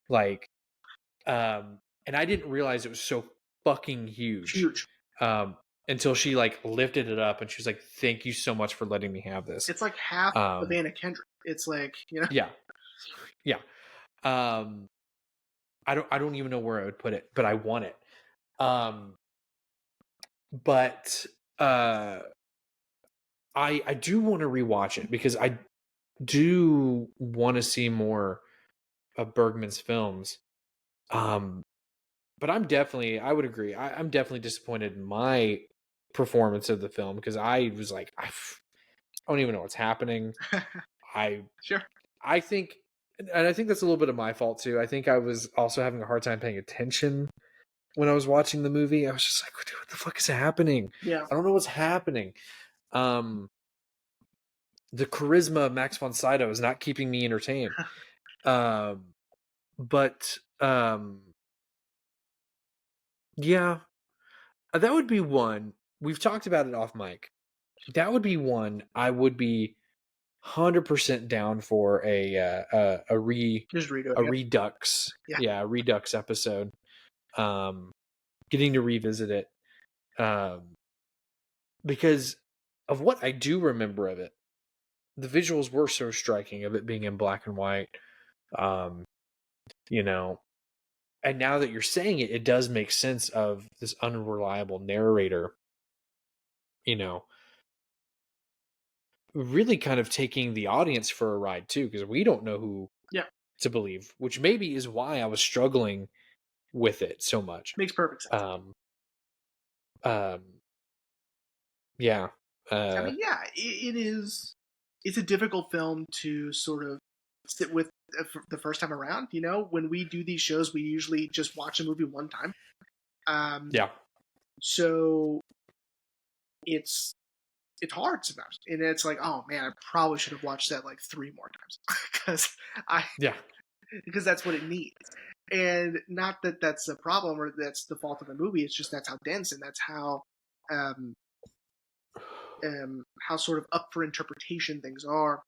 Like, and I didn't realize it was so fucking huge. Huge. Until she like lifted it up and she was like, "Thank you so much for letting me have this." It's like half of Anna Kendrick. It's like, you know. Yeah. Yeah. I don't even know where I would put it, but I want it. But I do want to rewatch it because I do want to see more of Bergman's films. But I would agree. I'm definitely disappointed in my performance of the film because I was like, I don't even know what's happening. Sure. I think that's a little bit of my fault too. I think I was also having a hard time paying attention when I was watching the movie. I was just like, dude, what the fuck is happening? Yeah. I don't know what's happening. The charisma of Max von Sydow is not keeping me entertained. But yeah, that would be one. We've talked about it off mic. That would be one I would be 100% down for a redux. Yeah, a redux episode. Getting to revisit it. Because of what I do remember of it, the visuals were so striking of it being in black and white. You know, and now that you're saying it, it does make sense of this unreliable narrator, you know, really kind of taking the audience for a ride too, because we don't know who to believe, which maybe is why I was struggling with it so much. Makes perfect sense. Yeah. I mean, yeah, it is. It's a difficult film to sort of sit with the first time around. You know, when we do these shows, we usually just watch a movie one time. Yeah. So it's hard sometimes, and it's like, oh man, I probably should have watched that like 3 more times because that's what it needs. And not that that's a problem or that's the fault of the movie. It's just that's how dense and that's how sort of up for interpretation things are.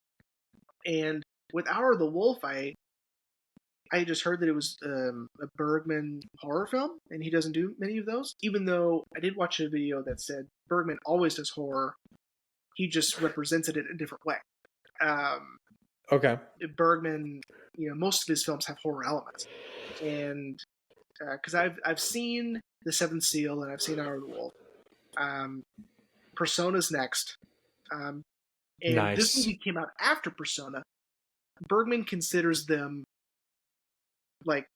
And with Hour of the Wolf, I just heard that it was a Bergman horror film, and he doesn't do many of those. Even though I did watch a video that said Bergman always does horror, he just represented it a different way. Okay. Bergman, you know, most of his films have horror elements, and because I've seen The Seventh Seal and I've seen Hour of the Wolf. Persona's next. And nice. This movie came out after Persona. Bergman considers them like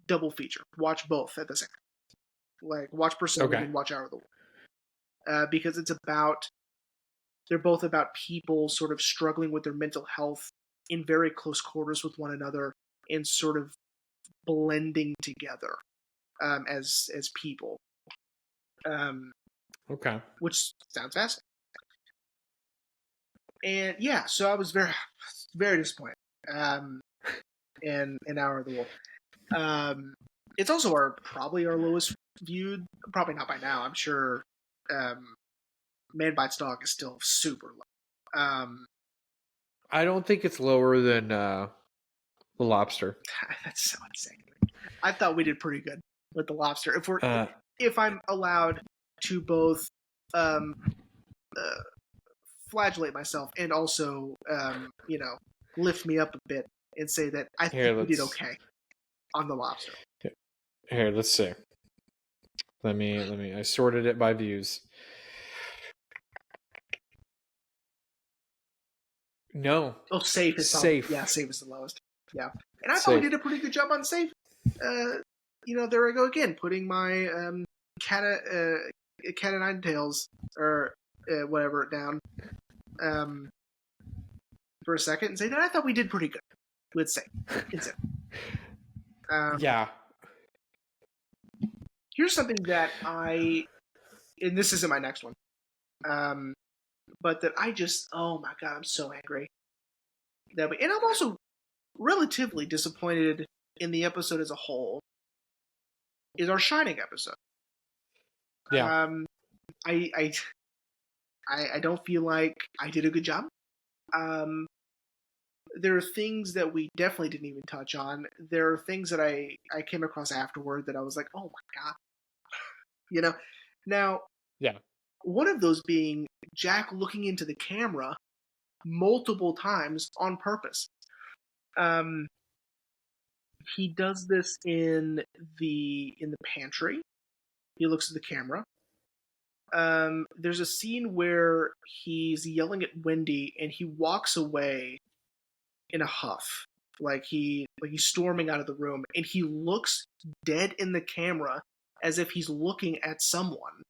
double feature. Watch both at the same time. Like watch Persona and watch Hour of the Wolf. Because they're both about people sort of struggling with their mental health in very close quarters with one another and sort of blending together as people. Which sounds fascinating. And yeah, so I was very, very disappointed in Hour of the Wolf. It's also probably our lowest viewed, probably not by now. I'm sure Man Bites Dog is still super low. I don't think it's lower than The Lobster. That's so insane. I thought we did pretty good with The Lobster. If I'm allowed to both flagellate myself and also, you know, lift me up a bit and say that I think we did okay on The Lobster. Here, let's see. Let me. I sorted it by views. No. Oh, Safe is Safe. Yeah, Safe is the lowest. Yeah, and I thought we did a pretty good job on Safe. You know, there I go again, putting my cat of nine tails or whatever down for a second and say that I thought we did pretty good with Safe. Yeah. Here's something that and this isn't my next one, but that I just, oh my god, I'm so angry. And I'm also relatively disappointed in the episode as a whole, is our Shining episode. Yeah. I don't feel like I did a good job. There are things that we definitely didn't even touch on. There are things that I came across afterward that I was like, oh my god. You know, now Yeah. one of those being Jack looking into the camera multiple times on purpose. Um, he does this in the pantry. He looks at the camera. There's a scene where he's yelling at Wendy and he walks away in a huff, like he's storming out of the room, and he looks dead in the camera as if he's looking at someone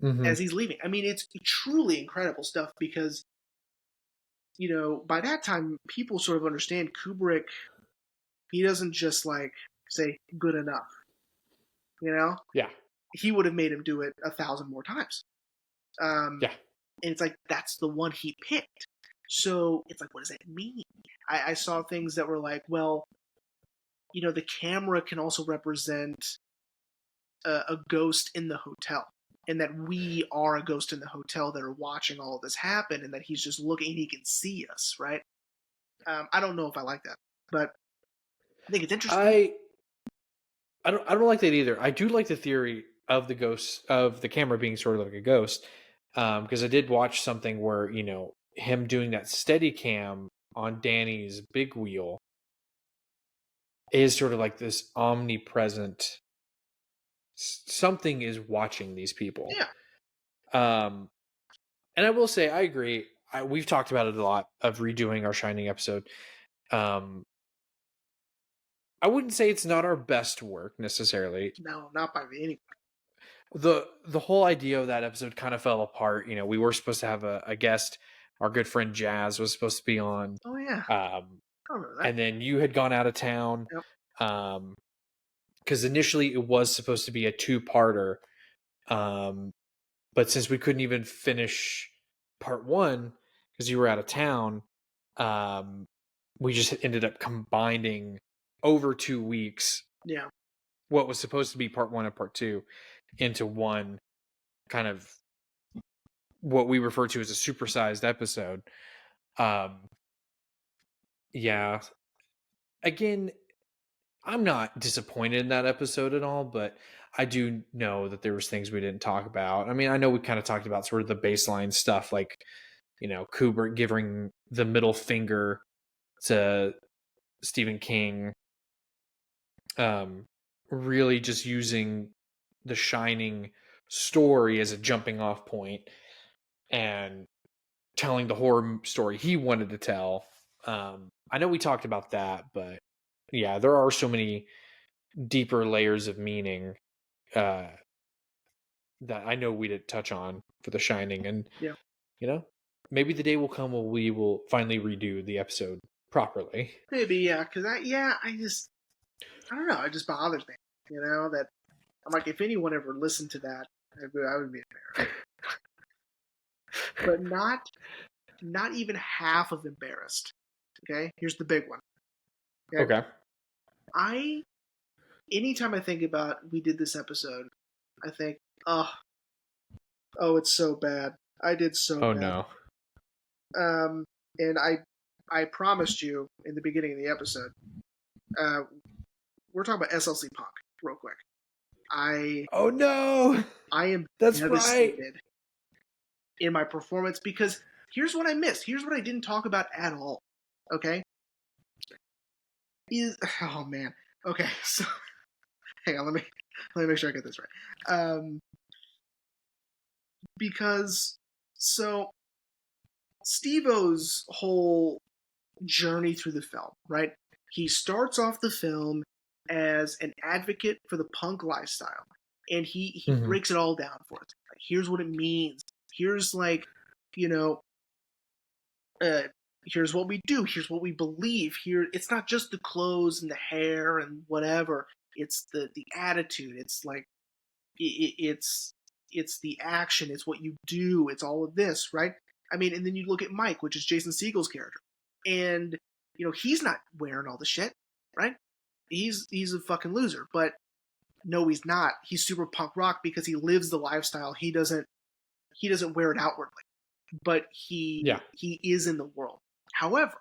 Mm-hmm. as he's leaving. I mean, it's truly incredible stuff because by that time people sort of understand Kubrick. He doesn't just like say good enough, you know. Yeah. He would have made him do it 1,000 more times. Yeah. And it's like that's the one he picked. So it's like, what does that mean? I saw things that were like, well, the camera can also represent a ghost in the hotel, and that we are a ghost in the hotel that are watching all of this happen, and that he's just looking and he can see us, right? I don't know if I like that, but I think it's interesting. I don't like that either. I do like the theory of the ghost of the camera being sort of like a ghost, because I did watch something where him doing that steady cam on Danny's big wheel is sort of like this omnipresent something is watching these people. Yeah. And I will say I agree. We've talked about it a lot of redoing our Shining episode. I wouldn't say it's not our best work necessarily. No, not by any. The whole idea of that episode kind of fell apart. We were supposed to have a guest. Our good friend Jazz was supposed to be on. Oh yeah. I remember that. And then you had gone out of town. Yep. Because initially it was supposed to be a 2-parter. But since we couldn't even finish part 1 because you were out of town, we just ended up combining over 2 weeks. Yeah. What was supposed to be part 1 and part 2 into one kind of what we refer to as a supersized episode. Yeah. Again, I'm not disappointed in that episode at all, but I do know that there was things we didn't talk about. I mean, I know we kind of talked about sort of the baseline stuff, like, Kubrick giving the middle finger to Stephen King, really just using the Shining story as a jumping off point and telling the horror story he wanted to tell. I know we talked about that, but yeah, there are so many deeper layers of meaning that I know we didn't touch on for The Shining, and maybe the day will come when we will finally redo the episode properly. Maybe, yeah, because I don't know, it just bothers me, that I'm like, if anyone ever listened to that, I would be embarrassed. But not even half of embarrassed. Okay, here's the big one. Okay. Anytime I think about we did this episode, I think, oh, it's so bad. I did so bad. No. And I promised you in the beginning of the episode, we're talking about SLC Punk real quick. Oh no! I am That's devastated right. in my performance because here's what I missed. Here's what I didn't talk about at all. Okay? Oh man. Okay, so hang on, let me make sure I get this right. Because so Steve-O's whole journey through the film, right? He starts off the film as an advocate for the punk lifestyle, and he breaks it all down for us. Like, here's what it means. Here's here's what we do. Here's what we believe. Here, it's not just the clothes and the hair and whatever. It's the attitude. It's like it's the action. It's what you do. It's all of this, right? I mean, and then you look at Mike, which is Jason Segel's character, and he's not wearing all the shit, right? He's a fucking loser, but no, he's not. He's super punk rock because he lives the lifestyle. He doesn't wear it outwardly, but he is in the world. However,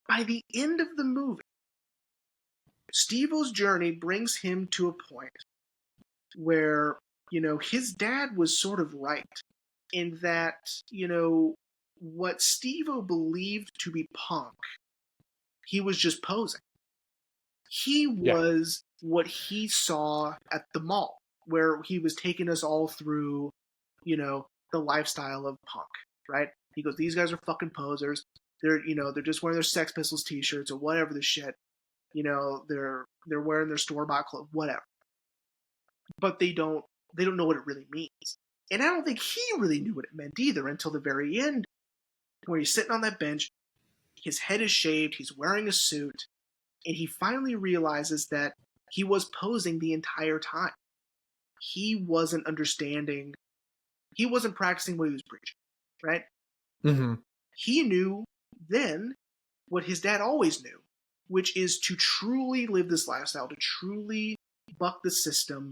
by the end of the movie, Steve-O's journey brings him to a point where, his dad was sort of right in that, what Steve-O believed to be Punk, he was just posing. He Yeah. was what he saw at the mall, where he was taking us all through, the lifestyle of Punk, right? He goes, these guys are fucking posers. They're just wearing their Sex Pistols t-shirts or whatever the shit. They're wearing their store-bought clothes, whatever. But they don't know what it really means. And I don't think he really knew what it meant either until the very end, where he's sitting on that bench, his head is shaved, he's wearing a suit, and he finally realizes that he was posing the entire time. He wasn't understanding, he wasn't practicing what he was preaching, right? Mm-hmm. He knew then what his dad always knew, which is to truly live this lifestyle, to truly buck the system,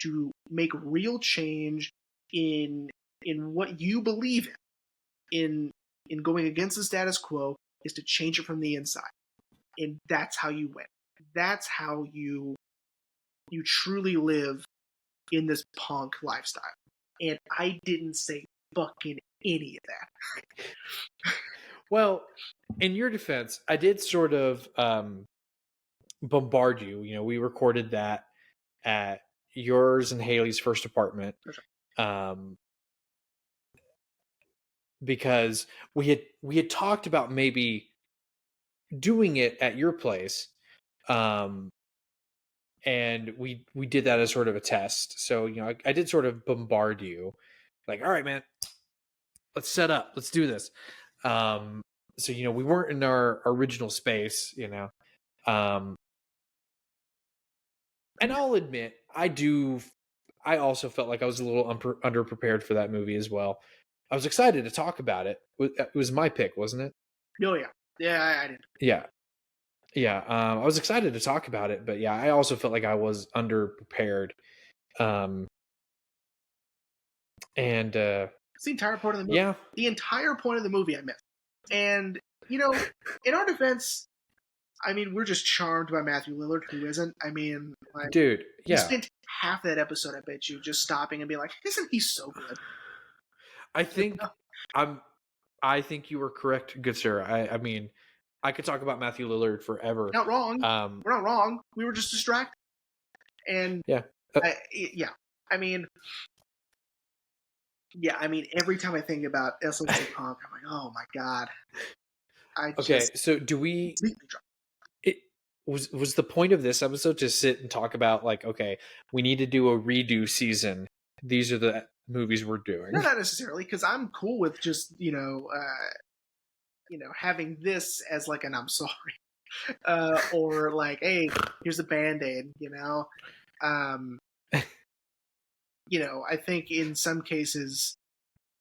to make real change in what you believe in going against the status quo, is to change it from the inside. And that's how you win. That's how you truly live in this punk lifestyle. And I didn't say fucking any of that. Well, in your defense, I did sort of bombard you. We recorded that at yours and Haley's first apartment. Because we had talked about maybe doing it at your place. And we did that as sort of a test. So, I did sort of bombard you. Like, all right, man, let's set up. Let's do this. So, we weren't in our original space, and I'll admit, I also felt like I was a little underprepared for that movie as well. I was excited to talk about it. It was my pick, wasn't it? Oh, yeah. Yeah, I did. Yeah. Yeah. I was excited to talk about it, but yeah, I also felt like I was underprepared. And it's the entire point of the movie. Yeah. The entire point of the movie I missed. And, in our defense, I mean, we're just charmed by Matthew Lillard, who isn't. I mean, like, dude, yeah. You spent half that episode, I bet you, just stopping and being like, isn't he so good? I think I think you were correct, good sir. I mean, I could talk about Matthew Lillard forever. Not wrong. We're not wrong. We were just distracted. And yeah. I mean, every time I think about SLC Punk, I'm like, oh my god. So do we? It was the point of this episode to sit and talk about, like, okay, we need to do a redo season. These are the movies we're doing. No, not necessarily, because I'm cool with just having this as like an I'm sorry, or like, hey, here's a Band-Aid. I think in some cases,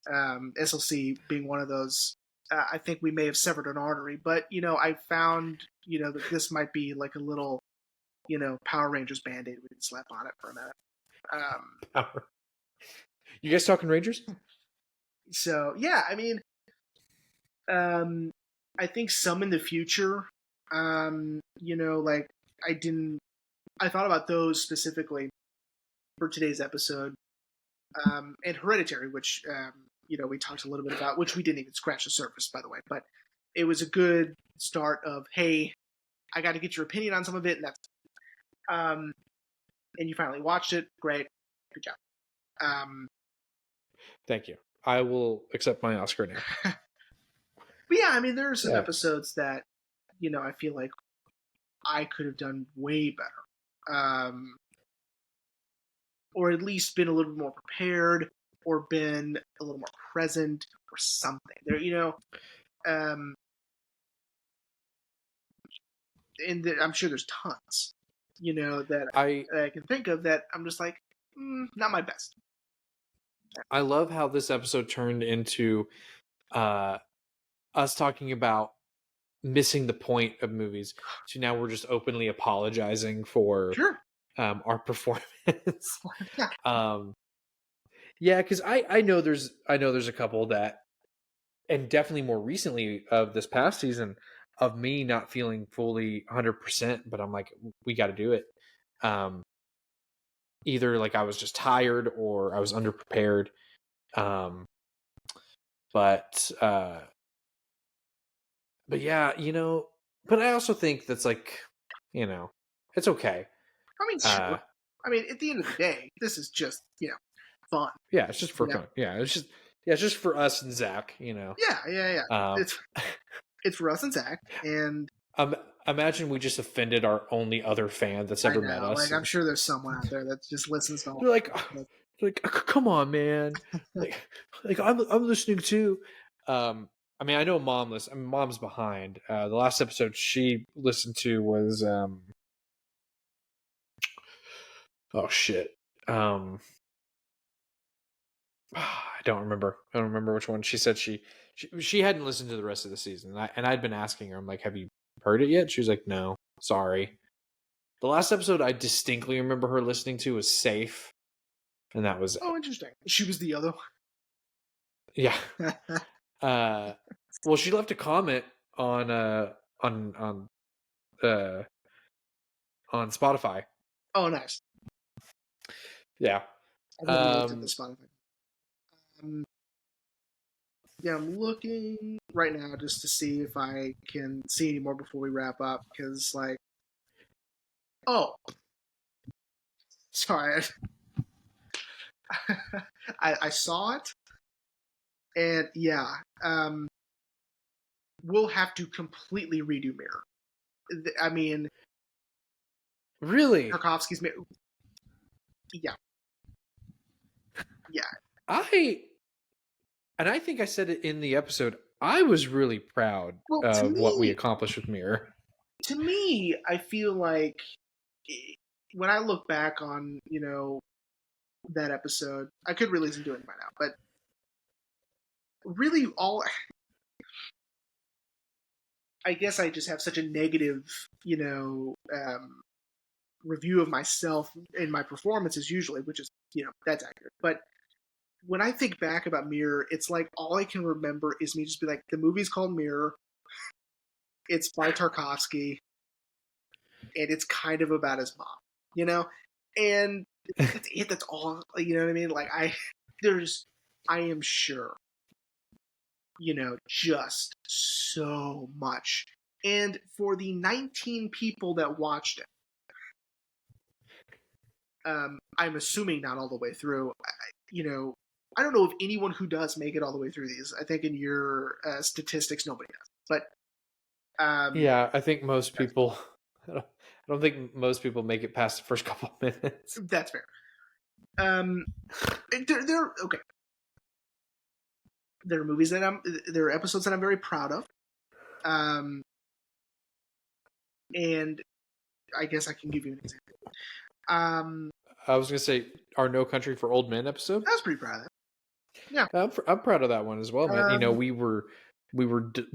SLC being one of those, I think we may have severed an artery, but I found that this might be like a little Power Rangers Band-Aid we can slap on it for a minute. You guys talking Rangers? So yeah, I mean, I think some in the future, like I thought about those specifically for today's episode, and Hereditary, which we talked a little bit about, which we didn't even scratch the surface, by the way, but it was a good start of, hey, I got to get your opinion on some of it, and that's, and you finally watched it. Great, good job. Thank you. I will accept my Oscar now. But yeah, I mean, there are some episodes that I feel like I could have done way better, or at least been a little bit more prepared, or been a little more present, or something. There, and I'm sure there's tons, that I can think of that I'm just like, not my best. I love how this episode turned into us talking about missing the point of movies. So now we're just openly apologizing for our performance. Yeah, because I know there's a couple that, and definitely more recently of this past season, of me not feeling fully 100%, but I'm like, we got to do it. either like I was just tired or I was underprepared. But yeah, but I also think that's like, it's okay. I mean, sure. I mean, at the end of the day, this is just, fun. Yeah, it's just for fun. Yeah, it's just for us and Zach, Yeah. It's for us and Zach, and imagine we just offended our only other fan that's ever met us. Like, I'm sure there's someone out there that just listens to all. They're like, come on, man. like I'm listening too. I mean, I know Mom's behind. The last episode she listened to was oh shit. I don't remember which one. She said she hadn't listened to the rest of the season, and I'd been asking her. I'm like, have you heard it yet? She was like, no, sorry. The last episode I distinctly remember her listening to was Safe, and that was interesting. She was the other one. Yeah. Well, she left a comment on Spotify. Oh, nice. Yeah. I've never looked at the Spotify. Yeah, I'm looking right now just to see if I can see any more before we wrap up, because, like, sorry, I saw it, and yeah, we'll have to completely redo Mirror. I mean, really, Tarkovsky's Mirror. Yeah. I think I said it in the episode. I was really proud of what we accomplished with Mirror. To me, I feel like when I look back on, that episode, I could really listen to it by now, but really I guess I just have such a negative, review of myself and my performances usually, which is, that's accurate. But when I think back about Mirror, it's like all I can remember is me just be like, the movie's called Mirror. It's by Tarkovsky, and it's kind of about his mom, and that's it. That's all. You know what I mean? Like I am sure, just so much. And for the 19 people that watched it, I'm assuming not all the way through. I don't know if anyone who does make it all the way through these. I think in your statistics, nobody does. But yeah, I think most people. I don't think most people make it past the first couple of minutes. That's fair. They're okay. There are movies there are episodes that I'm very proud of. And I guess I can give you an example. I was gonna say our No Country for Old Men episode. I was pretty proud of that. Yeah, I'm proud of that one as well, man. We were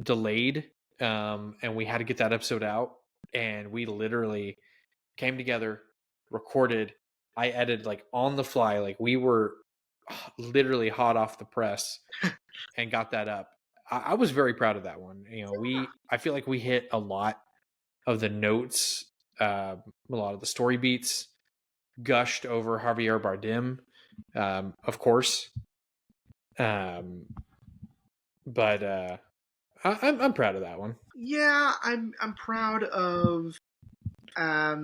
delayed, and we had to get that episode out, and we literally came together, recorded. I edited like on the fly, like we were literally hot off the press, and got that up. I was very proud of that one. I feel like we hit a lot of the notes, a lot of the story beats, gushed over Javier Bardem, of course. But I'm proud of that one. Yeah, I'm proud of, I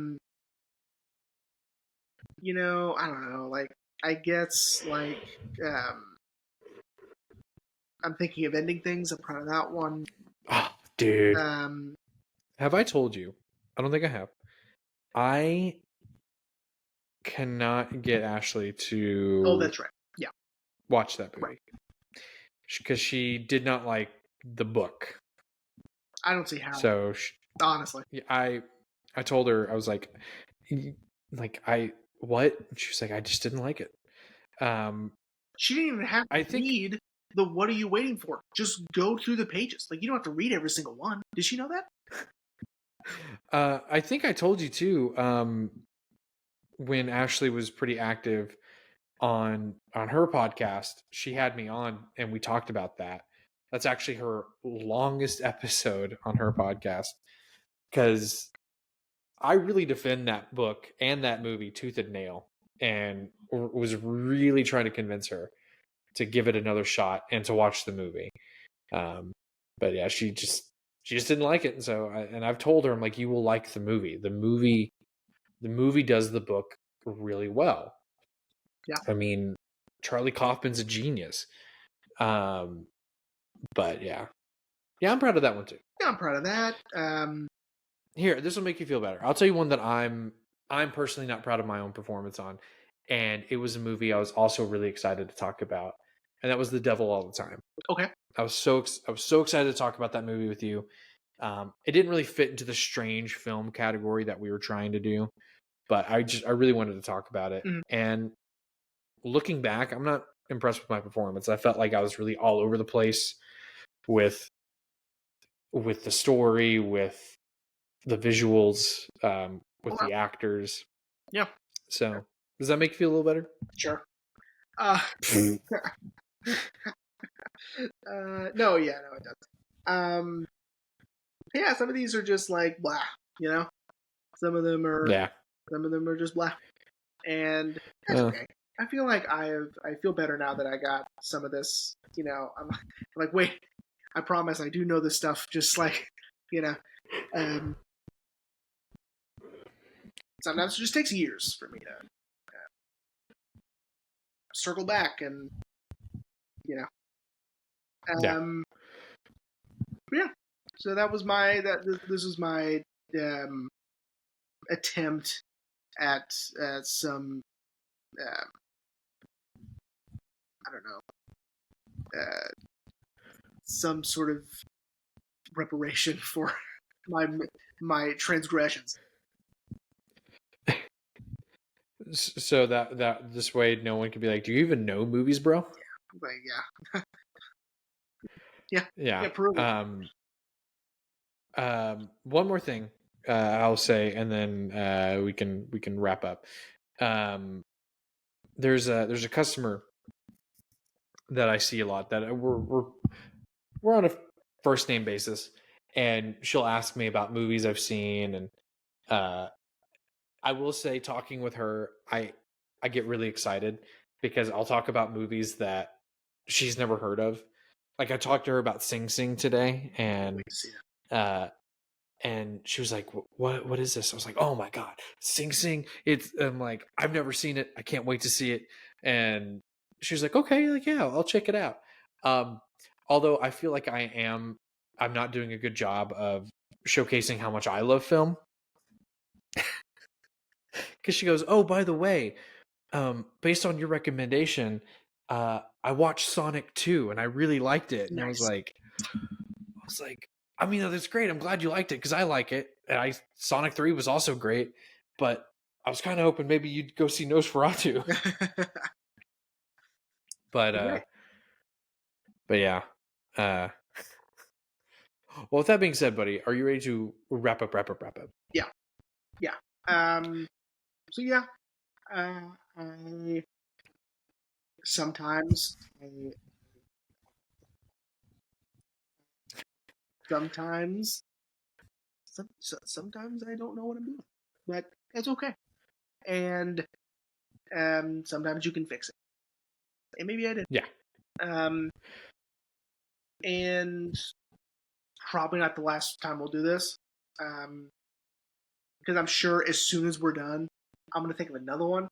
don't know, like, I guess, like, I'm thinking of Ending Things. I'm proud of that one. Oh, dude. Have I told you? I don't think I have. I cannot get Ashley to. Oh, that's right. Yeah. Watch that movie. Because she did not like the book. I don't see how. So, honestly. I told her, I was like, what? She was like, I just didn't like it. She didn't even have to read the "What are you waiting for?" Just go through the pages. Like, you don't have to read every single one. Did she know that? I think I told you too. When Ashley was pretty active on her podcast, she had me on and we talked about that. That's actually her longest episode on her podcast, because I really defend that book and that movie tooth and nail. and was really trying to convince her to give it another shot and to watch the movie. But yeah, she just didn't like it. And so, I've told her, I'm like, you will like the movie. The movie does the book really well. Yeah. I mean, Charlie Kaufman's a genius. But yeah, I'm proud of that one too. Yeah, I'm proud of that. Here, this will make you feel better. I'll tell you one that I'm personally not proud of my own performance on, and it was a movie I was also really excited to talk about, and that was The Devil All the Time. Okay. I was so excited to talk about that movie with you. It didn't really fit into the strange film category that we were trying to do, but I really wanted to talk about it. Mm-hmm. And looking back, I'm not impressed with my performance. I felt like I was really all over the place with the story, with the visuals, with the actors. Yeah. So does that make you feel a little better? Sure. No, it does. Yeah, some of these are just like blah, you know. Some of them are just blah, and that's okay. I feel like I feel better now that I got some of this. You know, I'm like, wait, I promise I do know this stuff. Just like, you know, sometimes it just takes years for me to circle back and, you know. Yeah. So that was this was my attempt at some I don't know, some sort of reparation for my transgressions. So that this way no one can be like, do you even know movies, bro? Yeah. Yeah. One more thing I'll say, and then we can wrap up. There's a customer that I see a lot that we're on a first name basis, and she'll ask me about movies I've seen, and I will say, talking with her, I get really excited because I'll talk about movies that she's never heard of. Like, I talked to her about Sing Sing today, and she was like, what is this? I was like, oh my God, Sing Sing. I'm like, I've never seen it. I can't wait to see it. And she was like, okay, like, yeah, I'll check it out. Although I feel like I'm not doing a good job of showcasing how much I love film. Because she goes, oh, by the way, based on your recommendation, I watched Sonic 2 and I really liked it. And nice. I was like, I mean, that's great. I'm glad you liked it because I like it. And Sonic 3 was also great, but I was kind of hoping maybe you'd go see Nosferatu. But yeah. Well, with that being said, buddy, are you ready to wrap up? Yeah. So yeah, sometimes I don't know what I'm doing, but that's okay. And sometimes you can fix it, and maybe I didn't. Yeah. And probably not the last time we'll do this, because I'm sure as soon as we're done, I'm gonna think of another one,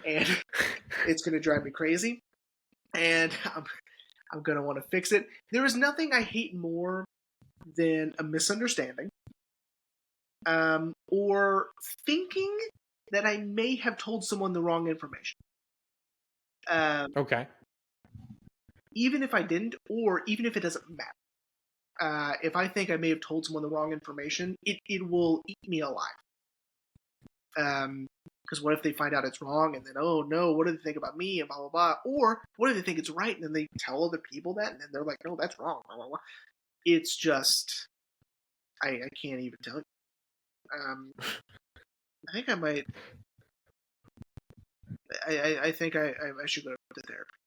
and it's gonna drive me crazy, and I'm gonna want to fix it. There is nothing I hate more than a misunderstanding, or thinking that I may have told someone the wrong information. Okay. Even if I didn't, or even if it doesn't matter. If I think I may have told someone the wrong information, it will eat me alive. Because what if they find out it's wrong, and then, oh no, what do they think about me, and blah blah blah, or what if they think it's right, and then they tell other people that, and then they're like, no, that's wrong, blah blah blah. It's just, I can't even tell you. I think I might. I think I should go to therapy.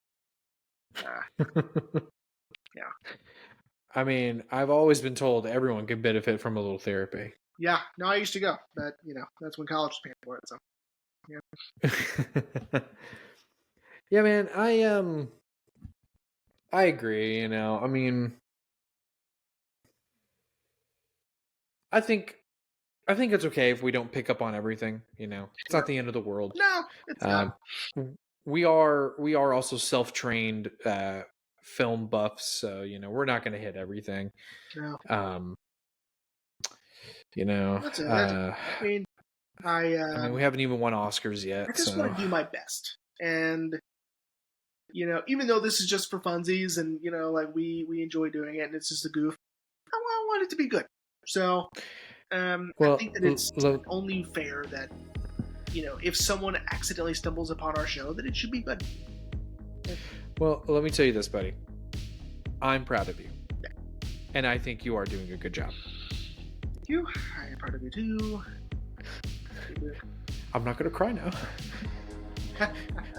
Yeah. I mean, I've always been told everyone can benefit from a little therapy. Yeah, no, I used to go, but that's when college was paying for it. So. Yeah, man, I agree, you know. I mean, I think it's okay if we don't pick up on everything, you know. It's not the end of the world. No, it's not. We are also self-trained film buffs, so you know, we're not going to hit everything. No. You know, That's it. I mean, we haven't even won Oscars yet. I just want to do my best, and you know, even though this is just for funsies, and you know, like we enjoy doing it, and it's just a goof, I want it to be good. So, I think that it's only fair that, you know, if someone accidentally stumbles upon our show, that it should be good. Well, let me tell you this, buddy. I'm proud of you, and I think you are doing a good job. Thank you. I am proud of you too. I'm not gonna cry now. I'm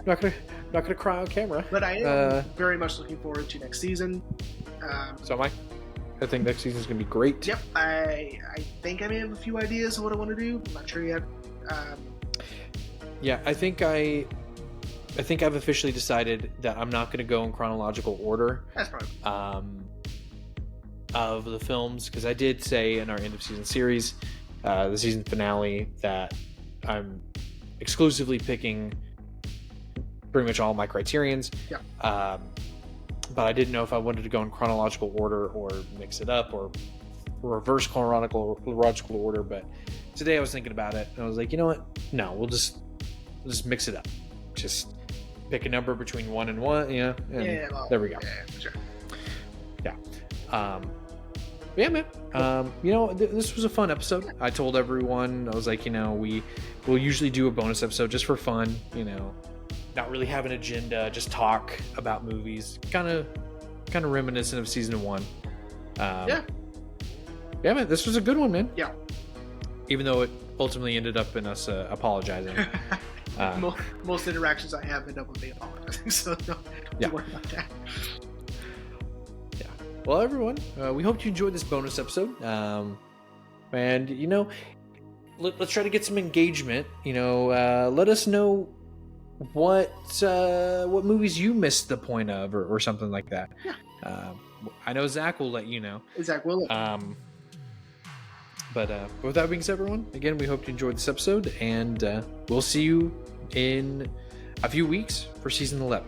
not gonna cry on camera. But I am very much looking forward to next season. So am I. I think next season is gonna be great. Yep. I think I may have a few ideas of what I want to do. I'm not sure yet. Yeah, I think I've officially decided that I'm not gonna go in chronological order. That's probably of the films, because I did say in our end of season series, the season finale, that I'm exclusively picking pretty much all my criterions. Yeah. But I didn't know if I wanted to go in chronological order or mix it up or reverse chronological order. But today I was thinking about it and I was like, you know what? No, we'll just mix it up. Just pick a number between 1 and 1. Yeah. And there we go. Yeah, sure. Yeah. Yeah, man. You know, this was a fun episode. I told everyone, I was like, you know, we'll usually do a bonus episode just for fun, you know, not really have an agenda, just talk about movies, kind of reminiscent of season 1. Yeah, man, this was a good one, man. Yeah. Even though it ultimately ended up in us apologizing. Most interactions I have end up with me apologizing, so don't worry about that. Well, everyone, we hope you enjoyed this bonus episode. And, you know, let's try to get some engagement. You know, let us know what movies you missed the point of or something like that. Yeah. I know Zach will let you know. Zach will. But with that being said, everyone, again, we hope you enjoyed this episode. And we'll see you in a few weeks for season 11.